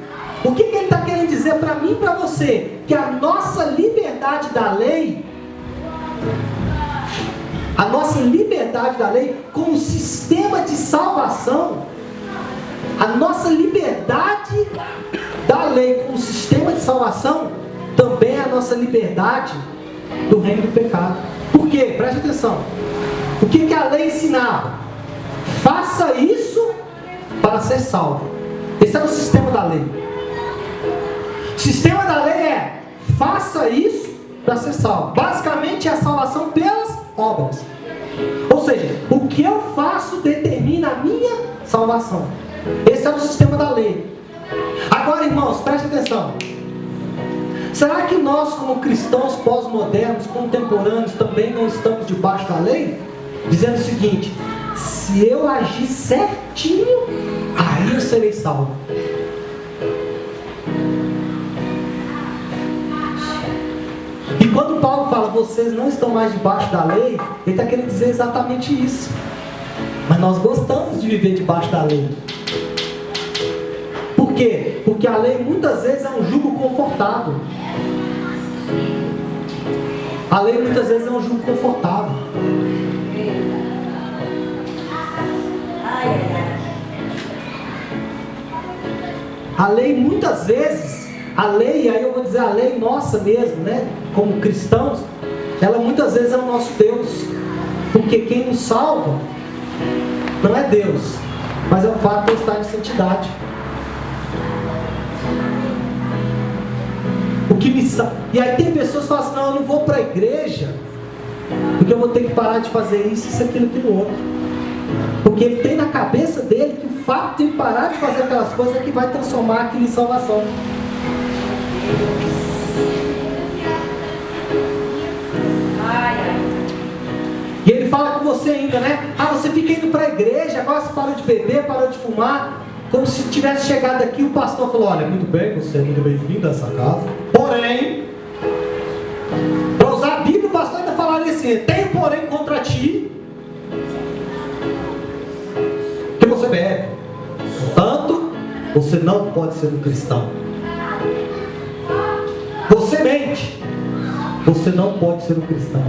o que ele está querendo dizer para mim e para você? Que a nossa liberdade da lei, como sistema de salvação, a nossa liberdade da lei como sistema de salvação, também é a nossa liberdade do reino do pecado. Por quê? Preste atenção. O que a lei ensinava? Faça isso para ser salvo. Esse era o sistema da lei. O sistema da lei é: faça isso para ser salvo. Basicamente é a salvação pelas obras. Ou seja, o que eu faço determina a minha salvação. Esse é o sistema da lei. Agora, irmãos, preste atenção. Será que nós, como cristãos pós-modernos, contemporâneos, também não estamos debaixo da lei? Dizendo o seguinte: se eu agir certinho, aí eu serei salvo. quando Paulo fala, vocês não estão mais debaixo da lei, ele está querendo dizer exatamente isso. Mas nós gostamos de viver debaixo da lei. Por quê? Porque a lei muitas vezes é um jugo confortável. A lei muitas vezes é um jugo confortável. A lei muitas vezes, a lei, aí eu vou dizer a lei nossa mesmo, né? Como cristãos, ela muitas vezes é o nosso Deus. Porque quem nos salva não é Deus, mas é o fato de eu estar em santidade. O que me salva. E aí tem pessoas que falam assim, não, eu não vou para a igreja, porque eu vou ter que parar de fazer isso, aquilo, aquilo outro. Porque ele tem na cabeça dele que o fato de ele parar de fazer aquelas coisas é que vai transformar aquilo em salvação. E ele fala com você ainda, né? Ah, você fica indo para a igreja, agora você parou de beber, parou de fumar. Como se tivesse chegado aqui, o pastor falou, olha, muito bem, você é muito bem-vindo a essa casa. Porém, para usar a Bíblia, o pastor ainda falaria assim, tenho porém contra ti, que você bebe. Portanto, você não pode ser um cristão. Você mente. Você não pode ser um cristão.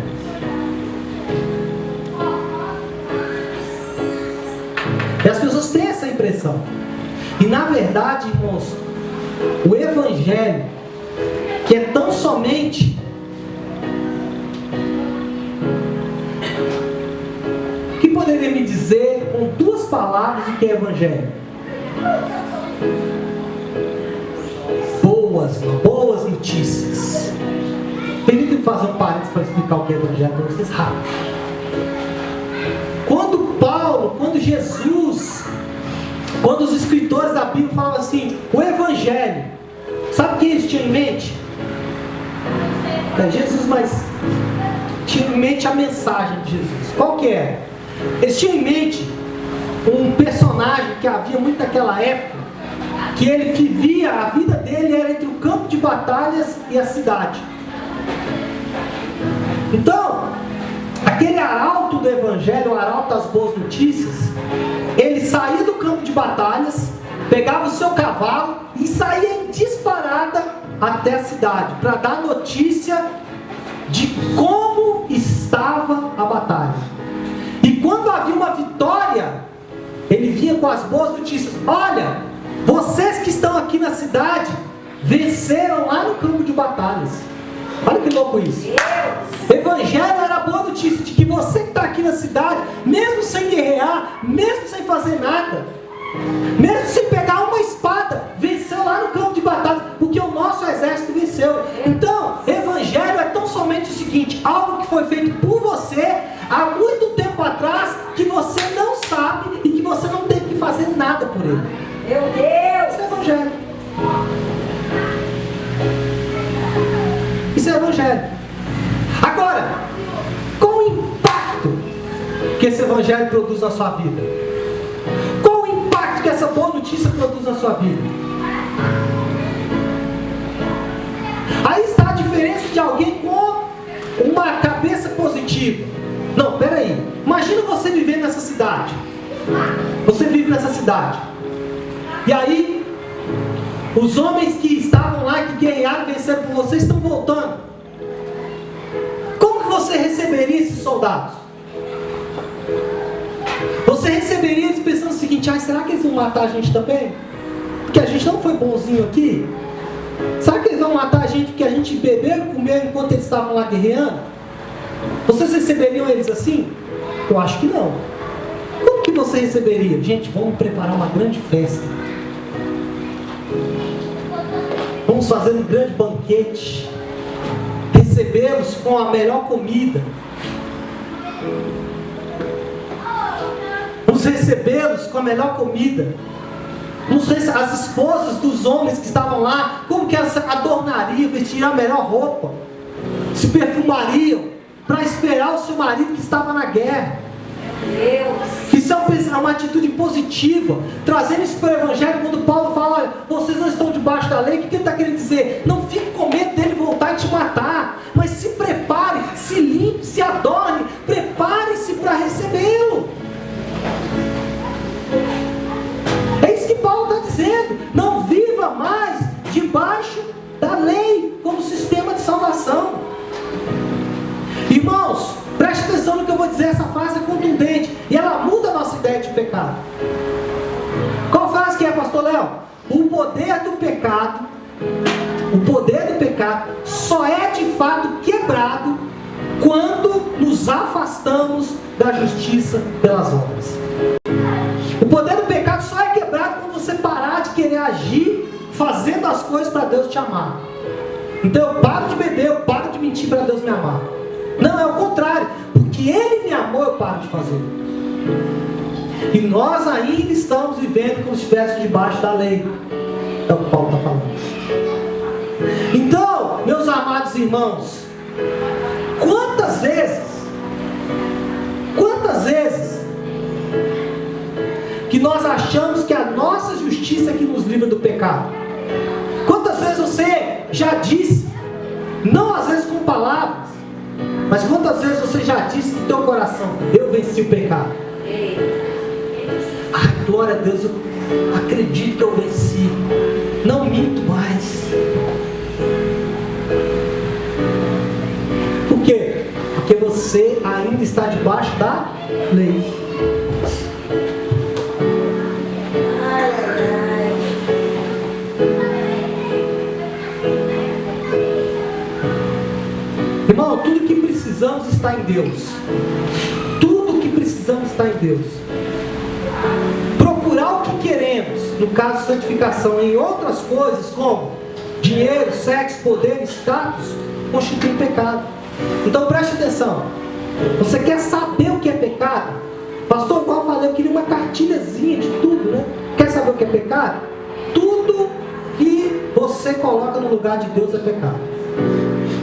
E as pessoas têm essa impressão. E na verdade, irmãos, o Evangelho, que é tão somente que poderia me dizer com duas palavras o que é Evangelho? Boas notícias. Permita-me fazer um parênteses para explicar o que é Evangelho para vocês rápido. Quando Jesus, quando os escritores da Bíblia falam assim, o Evangelho, sabe o que eles tinham em mente? É Jesus, mas tinham em mente a mensagem de Jesus. Qual que é? Eles tinham em mente um personagem que havia muito naquela época, que ele vivia, a vida dele era entre o campo de batalhas e a cidade. Então, aquele arauto do Evangelho, o arauto das boas notícias, ele saía do campo de batalhas, pegava o seu cavalo e saía em disparada até a cidade, para dar notícia de como estava a batalha. E quando havia uma vitória, ele vinha com as boas notícias. Olha, vocês que estão aqui na cidade, venceram lá no campo de batalhas. Olha que louco isso. Evangelho era a boa notícia de que você que está aqui na cidade, mesmo sem guerrear, mesmo sem fazer nada, mesmo sem pegar uma espada, venceu lá no campo de batalha, porque o nosso exército venceu. Então, Evangelho é tão somente o seguinte, algo que foi feito por você há muito tempo atrás, que você não sabe e que você não teve que fazer nada por ele. Meu Deus! Isso é Evangelho. Isso é Evangelho. Agora, qual o impacto que esse Evangelho produz na sua vida? Qual o impacto que essa boa notícia produz na sua vida? Aí está a diferença de alguém com uma cabeça positiva. Não, peraí. Imagina você viver nessa cidade. Você vive nessa cidade. E aí, os homens que estavam lá, que ganharam e venceram por você, estão voltando. Como que você receberia esses soldados? Você receberia eles pensando o seguinte, será que eles vão matar a gente também? Porque a gente não foi bonzinho aqui? Será que eles vão matar a gente porque a gente bebeu e comeu enquanto eles estavam lá guerreando? Vocês receberiam eles assim? Eu acho que não. Como que você receberia? Gente, vamos preparar uma grande festa. Vamos fazer um grande banquete, recebê-los com a melhor comida, vamos recebê-los com a melhor comida. Não sei se as esposas dos homens que estavam lá, como que elas adornariam, vestiriam a melhor roupa, se perfumariam para esperar o seu marido que estava na guerra. Isso é uma atitude positiva, trazendo isso para o Evangelho. Quando Paulo fala, olha, vocês não estão debaixo da lei, o que ele está querendo dizer? Não fique com medo dele voltar e te matar, mas se prepare recebê-lo. É isso que Paulo está dizendo. Não viva mais debaixo da lei como sistema de salvação. Irmãos, preste atenção no que eu vou dizer. Essa frase é contundente e ela muda a nossa ideia de pecado. Qual frase que é, pastor Léo? O poder do pecado só é de fato quebrado quando nos afastamos da justiça pelas obras. O poder do pecado só é quebrado quando você parar de querer agir fazendo as coisas para Deus te amar. Então eu paro de beber, eu paro de mentir para Deus me amar. Não, é o contrário. Porque Ele me amou, eu paro de fazer. E nós ainda estamos vivendo como se estivéssemos debaixo da lei. É o que Paulo está falando. Então, meus amados irmãos, quantas vezes que nós achamos que a nossa justiça é que nos livra do pecado? Quantas vezes você já disse, não às vezes com palavras, mas quantas vezes você já disse no teu coração: eu venci o pecado? Ai, glória a Deus, eu acredito que eu venci, não minto mais. Por quê? Porque você ainda está debaixo da lei. Irmão, tudo que precisamos está em Deus. Tudo que precisamos está em Deus. Procurar o que queremos, no caso santificação, em outras coisas como dinheiro, sexo, poder, status, constitui pecado. Então preste atenção. Você quer saber o que é pecado? Pastor, igual eu falei, eu queria uma cartilhazinha de tudo, né? Quer saber o que é pecado? Tudo que você coloca no lugar de Deus é pecado.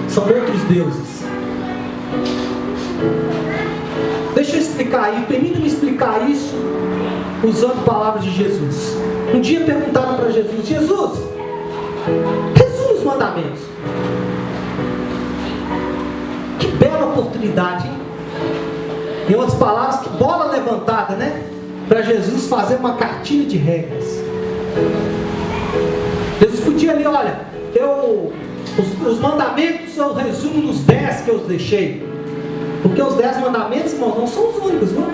São outros deuses. Deixa eu explicar aí, permita-me explicar isso usando palavras de Jesus. Um dia perguntaram para Jesus: Jesus, resume os mandamentos. Que bela oportunidade, hein? Em outras palavras, que bola levantada, né? Para Jesus fazer uma cartilha de regras. Jesus podia ali, olha, os mandamentos eu resumo nos 10 que eu deixei. Porque os 10 mandamentos, irmãos, não são os únicos, não?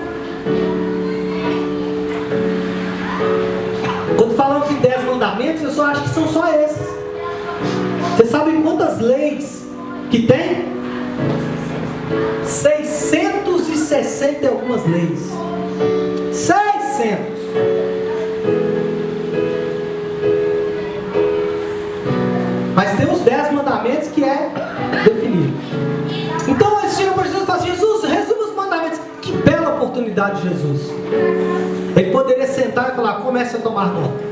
Quando falamos em 10 mandamentos, eu só acho que são só esses. Você sabe quantas leis que tem? 660 e algumas leis. 600. Mas tem os 10 mandamentos que é definido. Então eles chegam para Jesus e falam assim: Jesus, resume os mandamentos. Que bela oportunidade, Jesus. Ele poderia sentar e falar: comece a tomar nota.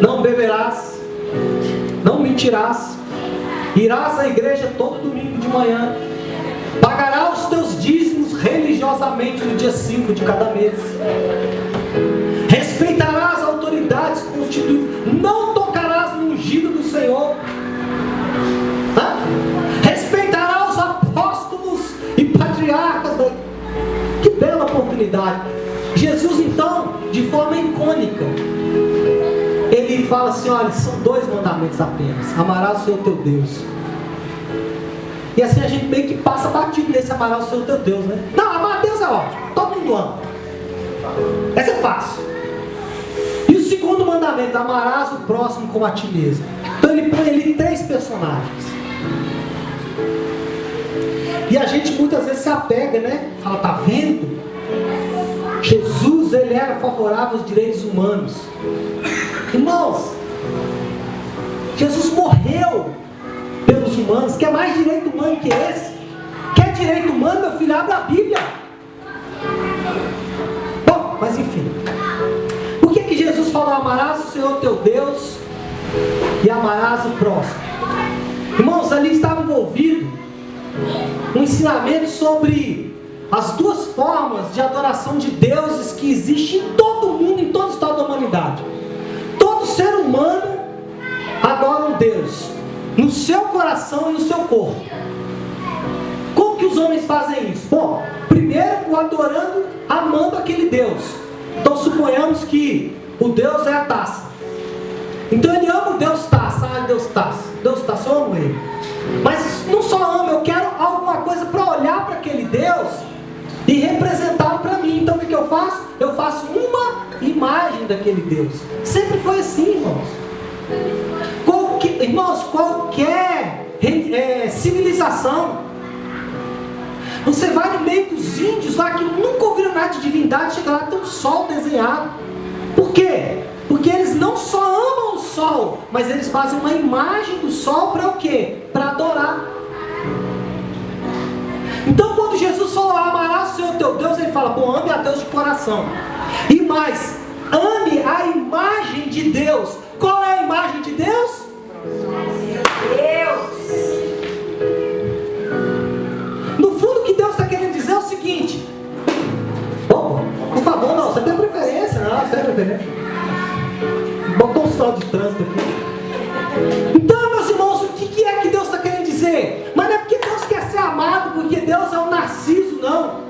Não beberás, não mentirás, irás à igreja todo domingo de manhã, pagarás os teus dízimos religiosamente no dia 5 de cada mês, respeitarás autoridades constituídas, não tocarás no ungido do Senhor, respeitarás os apóstolos e patriarcas. Que bela oportunidade. Jesus então, de forma icônica, ele fala assim: olha, são 2 mandamentos apenas. Amarás o Senhor teu Deus. E assim a gente meio que passa batido nesse amarás o Senhor teu Deus, né? Não, amar a Deus é ótimo, todo mundo ama. Essa é fácil. E o segundo mandamento: amarás o próximo como a ti mesmo. Então ele põe ali 3 personagens. E a gente muitas vezes se apega, né? Fala: tá vendo? Jesus, ele era favorável aos direitos humanos. Irmãos, Jesus morreu pelos humanos. Quer mais direito humano que esse? Quer direito humano, meu filho? Abre a Bíblia. Bom, mas enfim, por que Jesus falou: amarás o Senhor teu Deus e amarás o próximo? Irmãos, ali estava envolvido um ensinamento sobre as 2 formas de adoração de deuses que existem em todo o mundo, em todo o estado da humanidade. Todo ser humano adora um Deus no seu coração e no seu corpo. Como que os homens fazem isso? Bom, primeiro o adorando amando aquele Deus. Então suponhamos que o Deus é a taça. Então ele ama o Deus taça. Deus taça, eu amo ele. Mas não só amo, eu quero alguma coisa para olhar para aquele Deus e representá-lo para mim. Então o que eu faço? Eu faço uma imagem daquele Deus. Sempre foi assim, irmãos. Qualquer civilização, você vai no meio dos índios lá que nunca ouviram nada de divindade, chega lá, tem um sol desenhado. Por quê? Porque eles não só amam o sol, mas eles fazem uma imagem do sol para o quê? Para adorar. Então quando Jesus falou, amarás o Senhor teu Deus, ele fala, bom, ame a Deus de coração. E mais, ame a imagem de Deus. Qual é a imagem de Deus? Deus. No fundo o que Deus está querendo dizer é o seguinte. Por favor, não, você tem preferência. Não, você tem preferência. Botou um sinal de trânsito aqui. Então, meus irmãos, o que é que Deus está querendo dizer? Mas não é porque Deus quer ser amado, porque Deus é um narciso, não.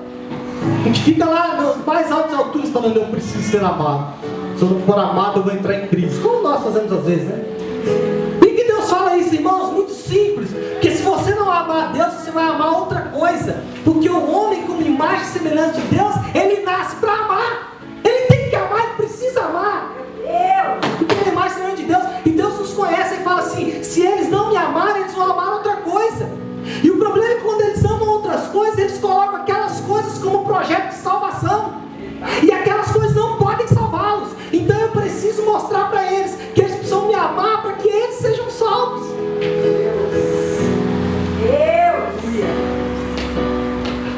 A gente fica lá nas mais altas alturas falando, eu preciso ser amado. Se eu não for amado, eu vou entrar em crise. Como nós fazemos às vezes, né? Por que Deus fala isso, irmãos? Muito simples. Porque se você não amar a Deus, você vai amar outra coisa. Porque o homem, como imagem e semelhança de Deus, ele nasce para amar. Ele tem que amar, ele precisa amar. Porque ele é mais semelhante de Deus. E Deus nos conhece e fala assim, se eles não me amarem, eles vão amar outra coisa. E o problema é que quando eles amam outras coisas, eles colocam aquelas coisas como projeto de salvação. E aquelas coisas não podem salvá-los. Então eu preciso mostrar para eles que eles precisam me amar para que eles sejam salvos.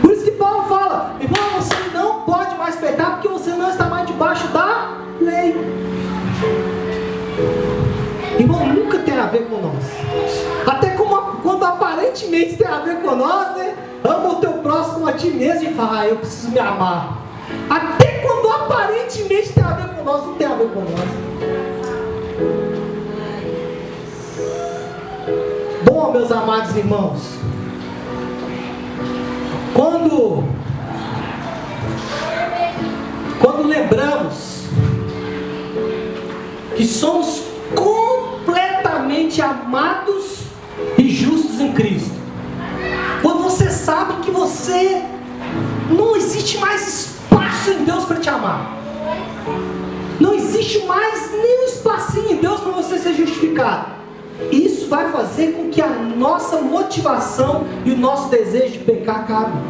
Por isso que Paulo fala, irmão, você não pode mais pecar porque você não está mais debaixo da lei. Irmão, nunca tem a ver com nós. Até quando aparentemente tem a ver com nós, né? Ama o teu próximo a ti mesmo e fala, eu preciso me amar. Até quando aparentemente tem a ver com nós, não tem a ver com nós. Bom, meus amados irmãos, quando lembramos que somos completamente amados e justos em Cristo, quando você sabe que você não existe mais espaço em Deus para te amar, não existe mais nem um espacinho em Deus para você ser justificado, isso vai fazer com que a nossa motivação e o nosso desejo de pecar acabem.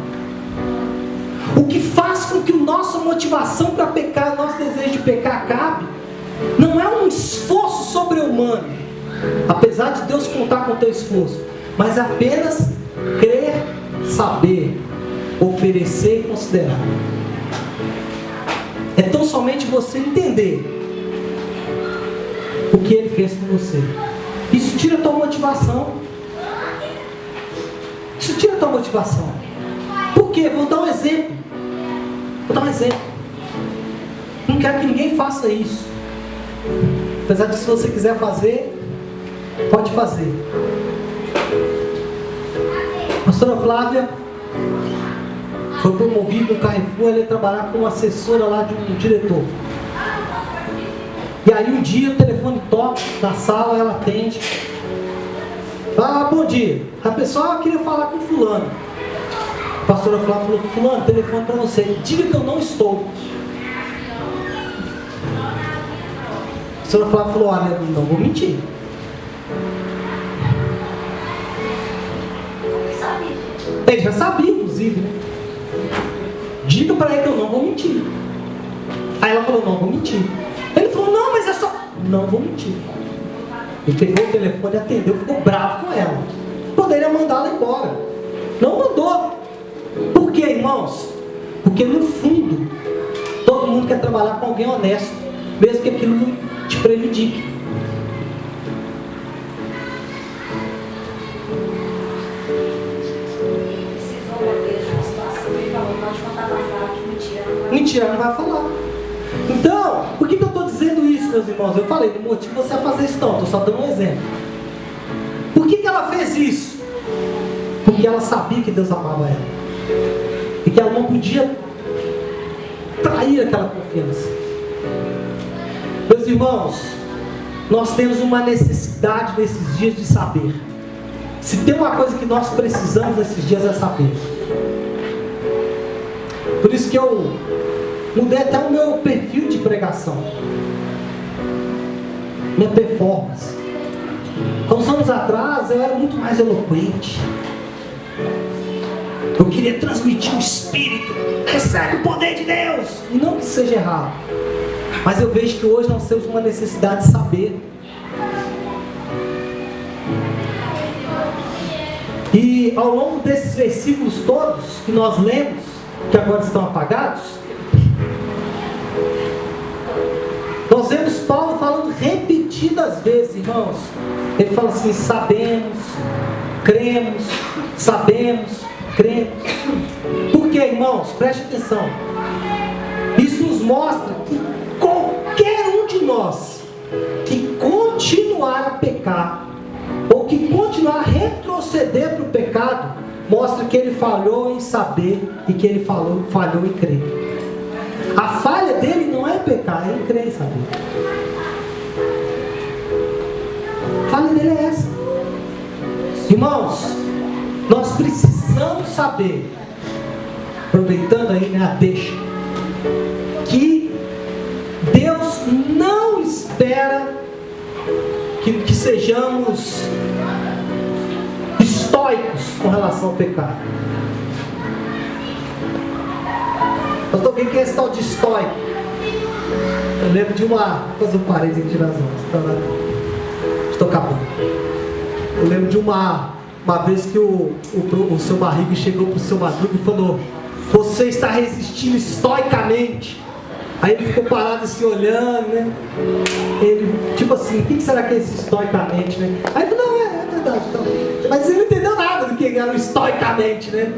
O que faz com que a nossa motivação para pecar, o nosso desejo de pecar acabe, não é um esforço sobre-humano, apesar de Deus contar com o teu esforço, mas apenas crer, saber, oferecer e considerar. É tão somente você entender o que Ele fez por você. Isso tira a tua motivação. Isso tira a tua motivação. Por quê? Vou dar um exemplo. Não quero que ninguém faça isso. Apesar de, se você quiser fazer, pode fazer. A pastora Flávia foi promovida no Carrefour, ela ia trabalhar como assessora lá de um diretor. E aí um dia o telefone toca na sala, ela atende. Bom dia, a pessoa queria falar com fulano. A pastora Flávia falou, fulano, telefone para você, diga que eu não estou. A pastora Flávia falou, olha, não vou mentir. Ele já sabia, inclusive, né? Diga para ele que eu não vou mentir. Aí ela falou, não vou mentir. Ele falou, não, mas é só... Não vou mentir. Ele pegou o telefone, atendeu, ficou bravo com ela. Poderia mandá-la embora. Não mandou. Por quê, irmãos? Porque no fundo, todo mundo quer trabalhar com alguém honesto, mesmo que aquilo não te prejudique. Mentira, não vai falar. Então, por que eu estou dizendo isso, meus irmãos? Eu falei, não motivo você a fazer isso não, estou só dando um exemplo. Por que ela fez isso? Porque ela sabia que Deus amava ela. E que ela não podia trair aquela confiança. Meus irmãos, nós temos uma necessidade nesses dias de saber. Se tem uma coisa que nós precisamos nesses dias é saber. Por isso que eu mudei até o meu perfil de pregação, minha performance. Há uns anos atrás eu era muito mais eloquente. Eu queria transmitir o Espírito, recebe o poder de Deus. E não que seja errado, mas eu vejo que hoje nós temos uma necessidade de saber. E ao longo desses versículos todos que nós lemos, que agora estão apagados, nós vemos Paulo falando repetidas vezes, irmãos. Ele fala assim: sabemos, cremos, sabemos, cremos. Por quê, irmãos? Preste atenção. Isso nos mostra que qualquer um de nós que continuar a pecar, ou que continuar a retroceder para o pecado, mostra que ele falhou em saber e que ele falhou em crer. A falha dele não é pecar, é em crer e saber. A falha dele é essa. Irmãos, nós precisamos saber, aproveitando aí, né, a deixa, que Deus não espera que sejamos estoicos com relação ao pecado. Pastor, quem que é esse tal de estoico? Eu lembro de uma... Vou fazer um parênteses aqui, tirar as mãos. Estou acabando. Eu lembro de uma vez que o seu Barriga chegou para o seu Madruga e falou: você está resistindo estoicamente. Aí ele ficou parado assim, olhando, né? Ele, tipo assim, o que será que é esse estoicamente, né? Aí ele falou: não, é verdade. Então. Mas ele não entendeu nada do que era o estoicamente, né?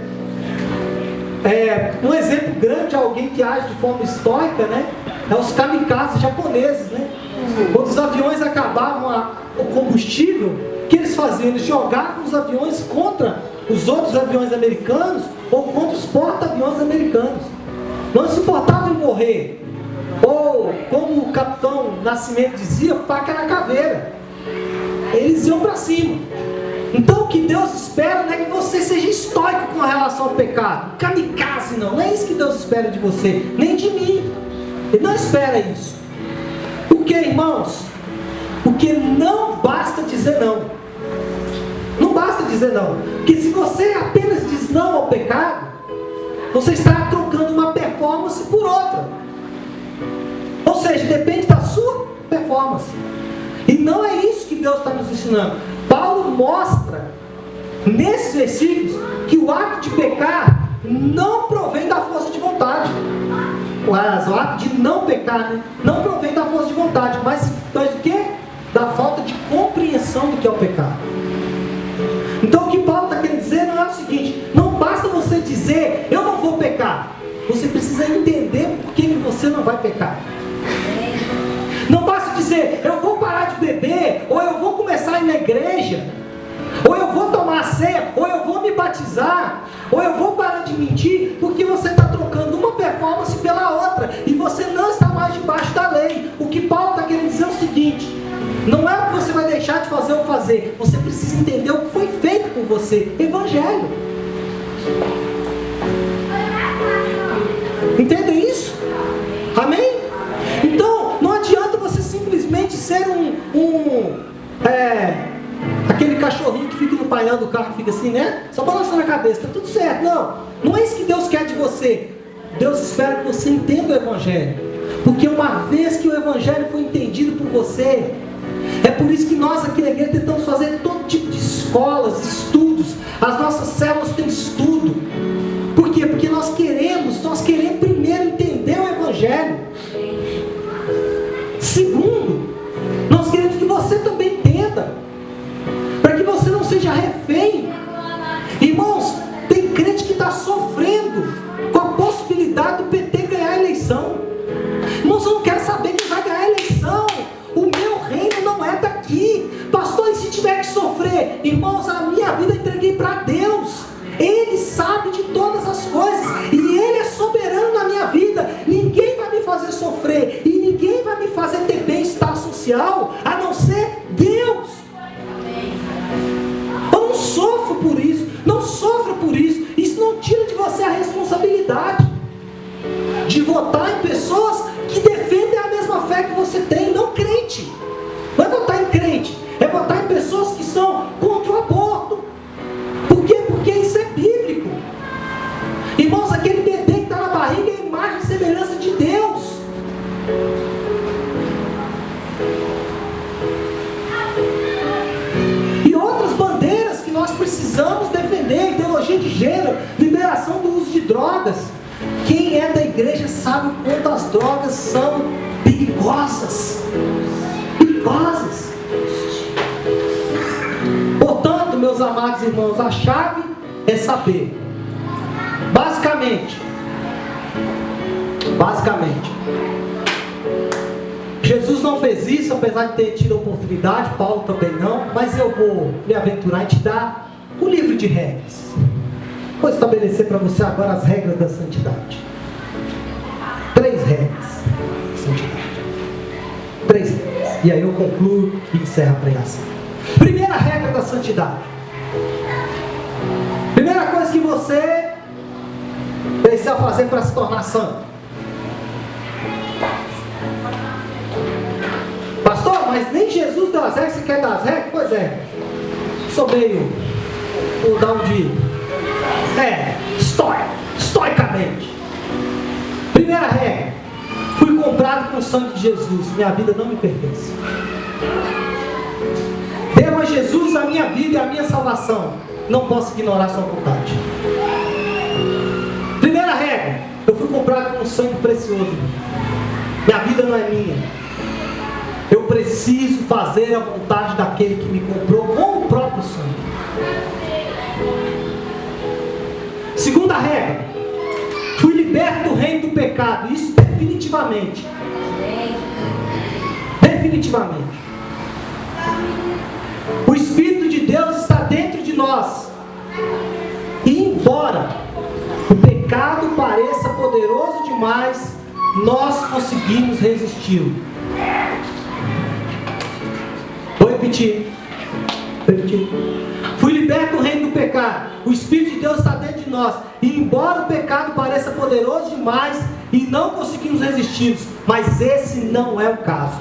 Um exemplo grande de alguém que age de forma estoica, né? É os kamikazes japoneses, né? Quando os aviões acabavam o combustível, o que eles faziam? Eles jogavam os aviões contra os outros aviões americanos ou contra os porta-aviões americanos. Não se importavam em morrer. Ou, como o capitão Nascimento dizia, faca na caveira. Eles iam para cima. Então o que Deus espera não é que você seja estoico com relação ao pecado. Kamikaze não é isso que Deus espera de você, nem de mim. Ele não espera isso. Por quê, irmãos? Porque não basta dizer não. Não basta dizer não. Porque se você apenas diz não ao pecado, você está trocando uma performance por outra. Ou seja, depende da sua performance. E não é isso que Deus está nos ensinando. Paulo mostra nesses versículos que o ato de pecar não provém da força de vontade. O ato de não pecar, né, não provém da força de vontade, mas do quê? Da falta de compreensão do que é o pecado. Então o que Paulo está querendo dizer não é o seguinte: não basta você dizer eu não vou pecar. Você precisa entender por que você não vai pecar. Não basta dizer eu vou parar de beber, ou eu vou começar a ir na igreja, ou eu vou tomar ceia, ou eu vou me batizar, ou eu vou parar de mentir, porque você está trocando uma performance pela outra, e você não está mais debaixo da lei. O que Paulo está querendo dizer é o seguinte: não é o que você vai deixar de fazer ou fazer, você precisa entender o que foi feito por você. Evangelho. Entendem isso? Amém? Então, não adianta você simplesmente ser aquele cachorrinho que fica no painel do carro, que fica assim, né? Só balançando a cabeça, tá tudo certo. Não é isso que Deus quer de você. Deus espera que você entenda o Evangelho. Porque uma vez que o Evangelho foi entendido por você, é por isso que nós aqui na igreja tentamos fazer todo tipo de escolas, estudos. As nossas células têm estudo. Por quê? Porque nós queremos primeiro entender o Evangelho. Segundo, nós queremos que você também entenda, para que você não seja refém. Irmãos, tem crente que está sofrendo com a possibilidade do PT ganhar a eleição. Irmãos, eu não quero saber quem vai ganhar a eleição. O meu reino não é daqui. Pastor, e se tiver que sofrer? Irmãos, a minha vida eu entreguei para Deus. Ele sabe de todas as coisas, e Ele é soberano na minha vida. Ninguém social a não ser Deus. Eu não sofro por isso, não sofra por isso. Isso não tira de você a responsabilidade de votar em pessoas que defendem a mesma fé que você tem, não crente. Não é votar em crente, é votar em pessoas que são contra o aborto. Por quê? Porque isso é bíblico. Irmãos, aquele bebê que está na barriga é a imagem e semelhança de Deus. E outras bandeiras que nós precisamos defender: ideologia de gênero, liberação do uso de drogas. Quem é da igreja sabe o quanto as drogas são perigosas. Perigosas. Portanto, meus amados irmãos, a chave é saber. Basicamente, Jesus não fez isso, apesar de ter tido a oportunidade. Paulo também não. Mas eu vou me aventurar em te dar um livro de regras. Vou estabelecer para você agora as regras da santidade. 3 regras da santidade. 3 regras. E aí eu concluo e encerro a pregação. Primeira regra da santidade. Primeira coisa que você precisa fazer para se tornar santo. Pastor, mas nem Jesus deu as regras. Você quer dar as regras? Pois é. Sou meio... Vou dar um dia. Estoicamente. Primeira regra: fui comprado com o sangue de Jesus. Minha vida não me pertence. Devo a Jesus a minha vida e a minha salvação. Não posso ignorar sua vontade. Primeira regra: eu fui comprado com um sangue precioso. Minha vida não é minha. Eu preciso fazer a vontade daquele que me comprou com o próprio sangue. Segunda regra: fui liberto do reino do pecado. Isso definitivamente. Definitivamente. O Espírito de Deus está dentro de nós. E embora o pecado pareça poderoso demais, nós conseguimos resisti-lo. Vou repetir. Fui liberto do reino do pecado. O Espírito de Deus está dentro de nós. E embora o pecado pareça poderoso demais e não conseguimos resistir, mas esse não é o caso.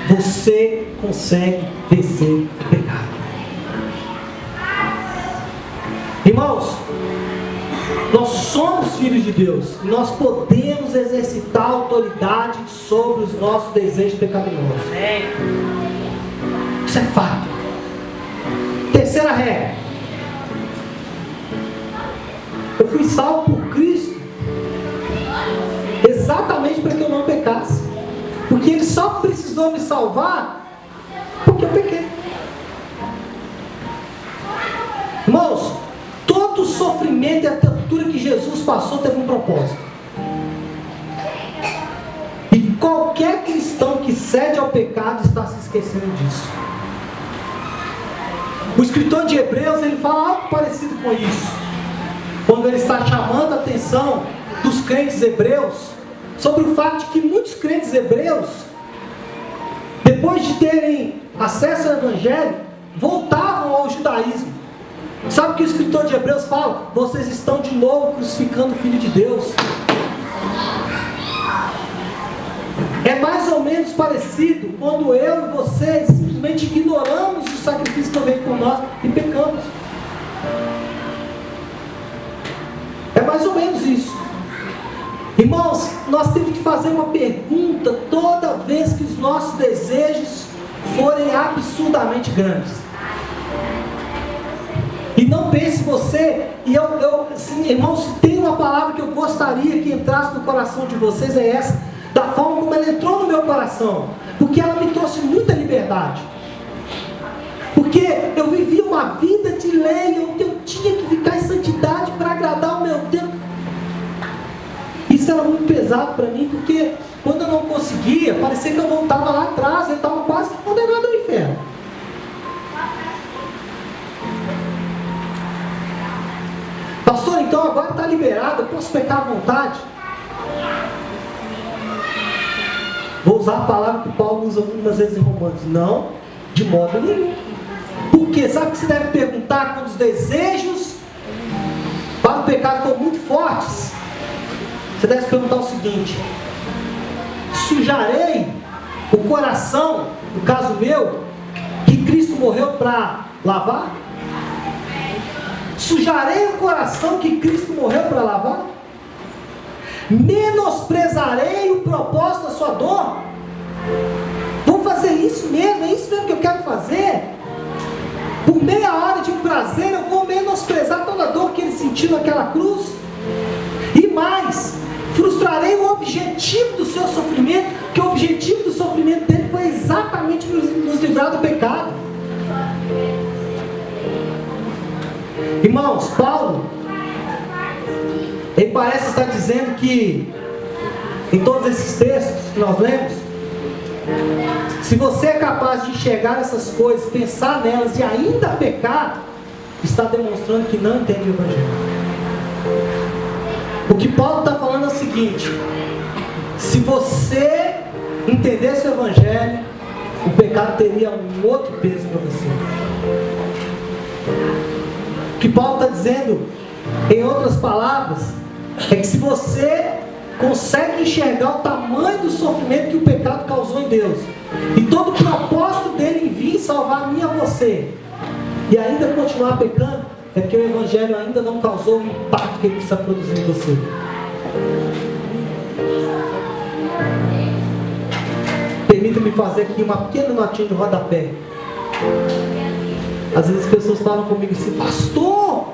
Você consegue vencer o pecado. Irmãos, nós somos filhos de Deus. Nós podemos exercitar autoridade sobre os nossos desejos pecaminosos. Isso é fato. Terceira regra: eu fui salvo por Cristo exatamente para que eu não pecasse. Porque Ele só precisou me salvar porque eu pequei. Irmãos, todo o sofrimento e a tortura que Jesus passou teve um propósito. E qualquer cristão que cede ao pecado está se esquecendo disso. O escritor de Hebreus, ele fala algo parecido com isso, quando ele está chamando a atenção dos crentes hebreus sobre o fato de que muitos crentes hebreus, depois de terem acesso ao Evangelho, voltavam ao judaísmo. Sabe o que o escritor de Hebreus fala? Vocês estão de novo crucificando o Filho de Deus. É mais ou menos parecido quando eu e você simplesmente ignoramos o sacrifício que veio por nós e pecamos. É mais ou menos isso. Irmãos, nós temos que fazer uma pergunta toda vez que os nossos desejos forem absurdamente grandes. E não pense você, assim, irmãos, se tem uma palavra que eu gostaria que entrasse no coração de vocês, é essa, da forma como ela entrou no meu coração, porque ela me trouxe muita liberdade. Porque eu vivia uma vida de lei, onde eu tinha que ficar em santidade para agradar o meu Deus. Isso era muito pesado para mim, porque quando eu não conseguia, parecia que eu voltava lá atrás, eu estava quase condenado ao inferno. Pastor, então agora está liberado, eu posso pecar à vontade? Vou usar a palavra que Paulo usa algumas vezes em Romanos. Não, de modo nenhum. Por quê? Sabe o que você deve perguntar quando os desejos para o pecado foram muito fortes? Você deve se perguntar o seguinte: sujarei o coração, no caso meu, que Cristo morreu para lavar? Sujarei o coração que Cristo morreu para lavar? Menosprezarei o propósito da sua dor? Vou fazer isso mesmo, é isso mesmo que eu quero fazer? Por meia hora de prazer eu vou menosprezar toda a dor que ele sentiu naquela cruz? E mais, frustrarei o objetivo do seu sofrimento, que o objetivo do sofrimento dele foi exatamente nos livrar do pecado. Irmãos, Paulo, ele parece estar dizendo que, em todos esses textos que nós lemos, se você é capaz de enxergar essas coisas, pensar nelas e ainda pecar, está demonstrando que não entende o Evangelho. O que Paulo está falando é o seguinte: se você entendesse o Evangelho, o pecado teria um outro peso para você. O que Paulo está dizendo, em outras palavras, é que se você consegue enxergar o tamanho do sofrimento que o pecado causou em Deus, e todo o propósito dele em vir salvar a mim e a você, e ainda continuar pecando, é porque o Evangelho ainda não causou o impacto que ele precisa produzir em você. Permita-me fazer aqui uma pequena notinha de rodapé. Às vezes as pessoas falam comigo assim: pastor,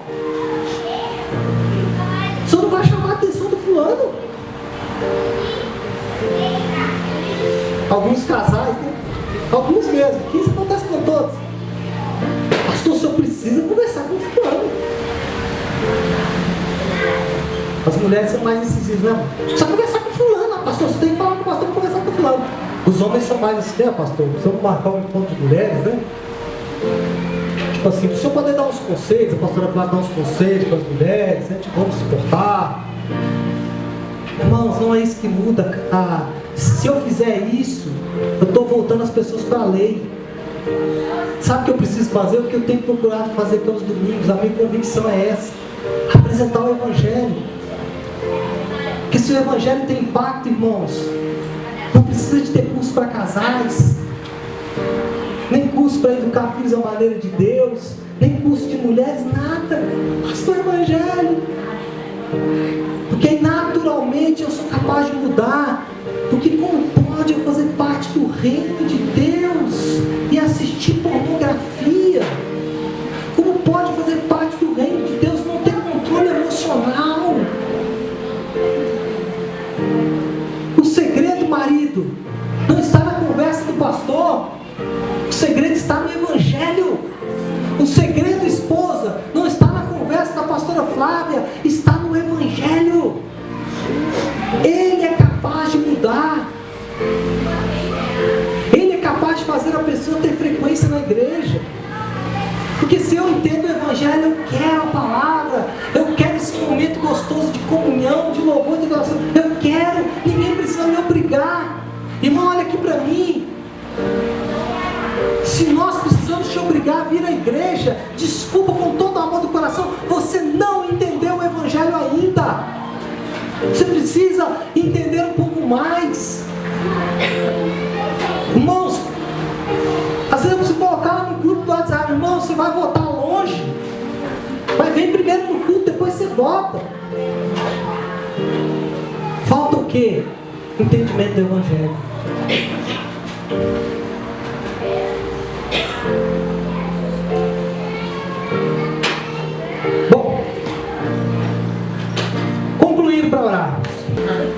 o senhor não vai chamar a atenção do fulano? Alguns casais, né? Alguns mesmo, que isso acontece com todos. Pastor, o senhor precisa conversar com o fulano. As mulheres são mais incisivas, né? Precisa conversar com o fulano, pastor, você tem que falar com o pastor para conversar com o fulano. Os homens são mais assim, né, pastor? Precisamos marcar um encontro de mulheres, né? Tipo assim, o senhor pode dar uns conselhos, a pastora Flávia dá uns conselhos para as mulheres, né? Tipo, vamos se portar. Irmãos, não é isso que muda. Se eu fizer isso, eu estou voltando as pessoas para a lei. Sabe o que eu preciso fazer? O que eu tenho procurado fazer pelos domingos, a minha convicção é essa: apresentar o Evangelho. Porque se o Evangelho tem impacto, irmãos, não precisa de ter curso para casais, nem curso para educar filhos à maneira de Deus, nem curso de mulheres, nada. Basta o Evangelho. Porque naturalmente eu sou capaz de mudar. Porque como pode eu fazer parte do reino de Deus e assistir pornografia? Como pode fazer parte do reino de Deus e não ter controle emocional? O segredo, marido, não está na conversa do pastor. O segredo está no Evangelho. O segredo, esposa, não está na conversa da pastora Flávia, está no Evangelho. Ele é capaz de mudar. Ele é capaz de fazer a pessoa ter frequência na igreja. Porque se eu entendo o Evangelho, eu quero a palavra, eu quero esse momento gostoso de comunhão, de louvor, de adoração. Eu quero, ninguém precisa me obrigar. Irmão, olha aqui para mim. Se nós precisamos te obrigar a vir à igreja, desculpa com todo o amor do coração, você não entendeu o Evangelho ainda. Você precisa entender um pouco mais. Irmãos, às vezes você colocar no grupo do WhatsApp: irmão, você vai votar longe, mas vem primeiro no culto, depois você vota. Falta o quê? Entendimento do Evangelho. Bom, concluindo para orar,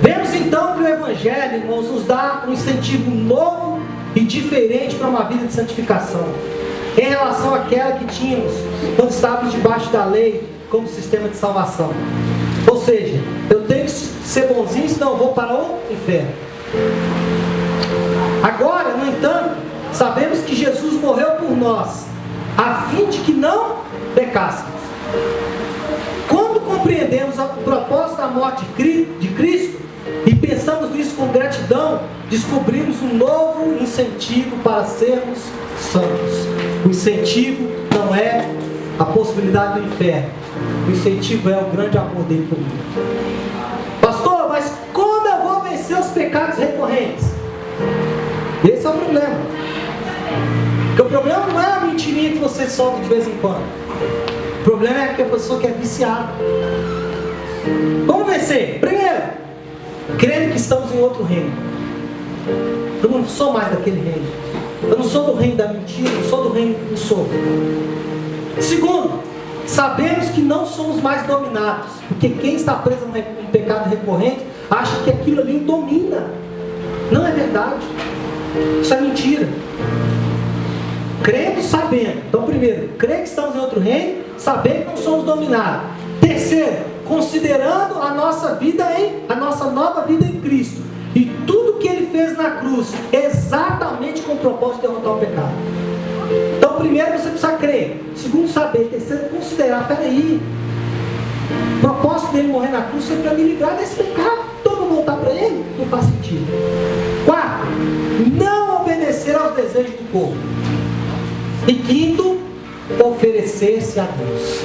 vemos então que o Evangelho, irmãos, nos dá um incentivo novo e diferente para uma vida de santificação, em relação àquela que tínhamos quando estávamos debaixo da lei como sistema de salvação. Ou seja, eu tenho que ser bonzinho, senão eu vou para o inferno. Agora, no entanto, sabemos que Jesus morreu por nós, a fim de que não pecássemos. Quando compreendemos o propósito da morte de Cristo e pensamos nisso com gratidão, descobrimos um novo incentivo para sermos santos. O incentivo não é a possibilidade do inferno. O incentivo é o grande amor dele por mim. Pastor, mas como eu vou vencer os pecados recorrentes? Esse é o problema. Porque o problema não é a mentirinha que você solta de vez em quando. O problema é que a pessoa que é viciada. Como vencer? Primeiro, crendo que estamos em outro reino. Eu não sou mais daquele reino. Eu não sou do reino da mentira, eu sou do reino do sopro. Segundo, sabemos que não somos mais dominados. Porque quem está preso em pecado recorrente acha que aquilo ali o domina. Não é verdade. Isso é mentira. Crendo, sabendo. Então, primeiro, crendo que estamos em outro reino, sabendo que não somos dominados. Terceiro, considerando a nossa nova vida em Cristo e tudo que Ele fez na cruz, exatamente com o propósito de derrotar o pecado. Então, primeiro você precisa crer. Segundo, saber. Terceiro, considerar. Peraí, o propósito dele morrer na cruz foi para me livrar desse pecado. Então eu vou voltar para ele? Não faz sentido. Quarto, não obedecer aos desejos do corpo. E quinto, oferecer-se a Deus.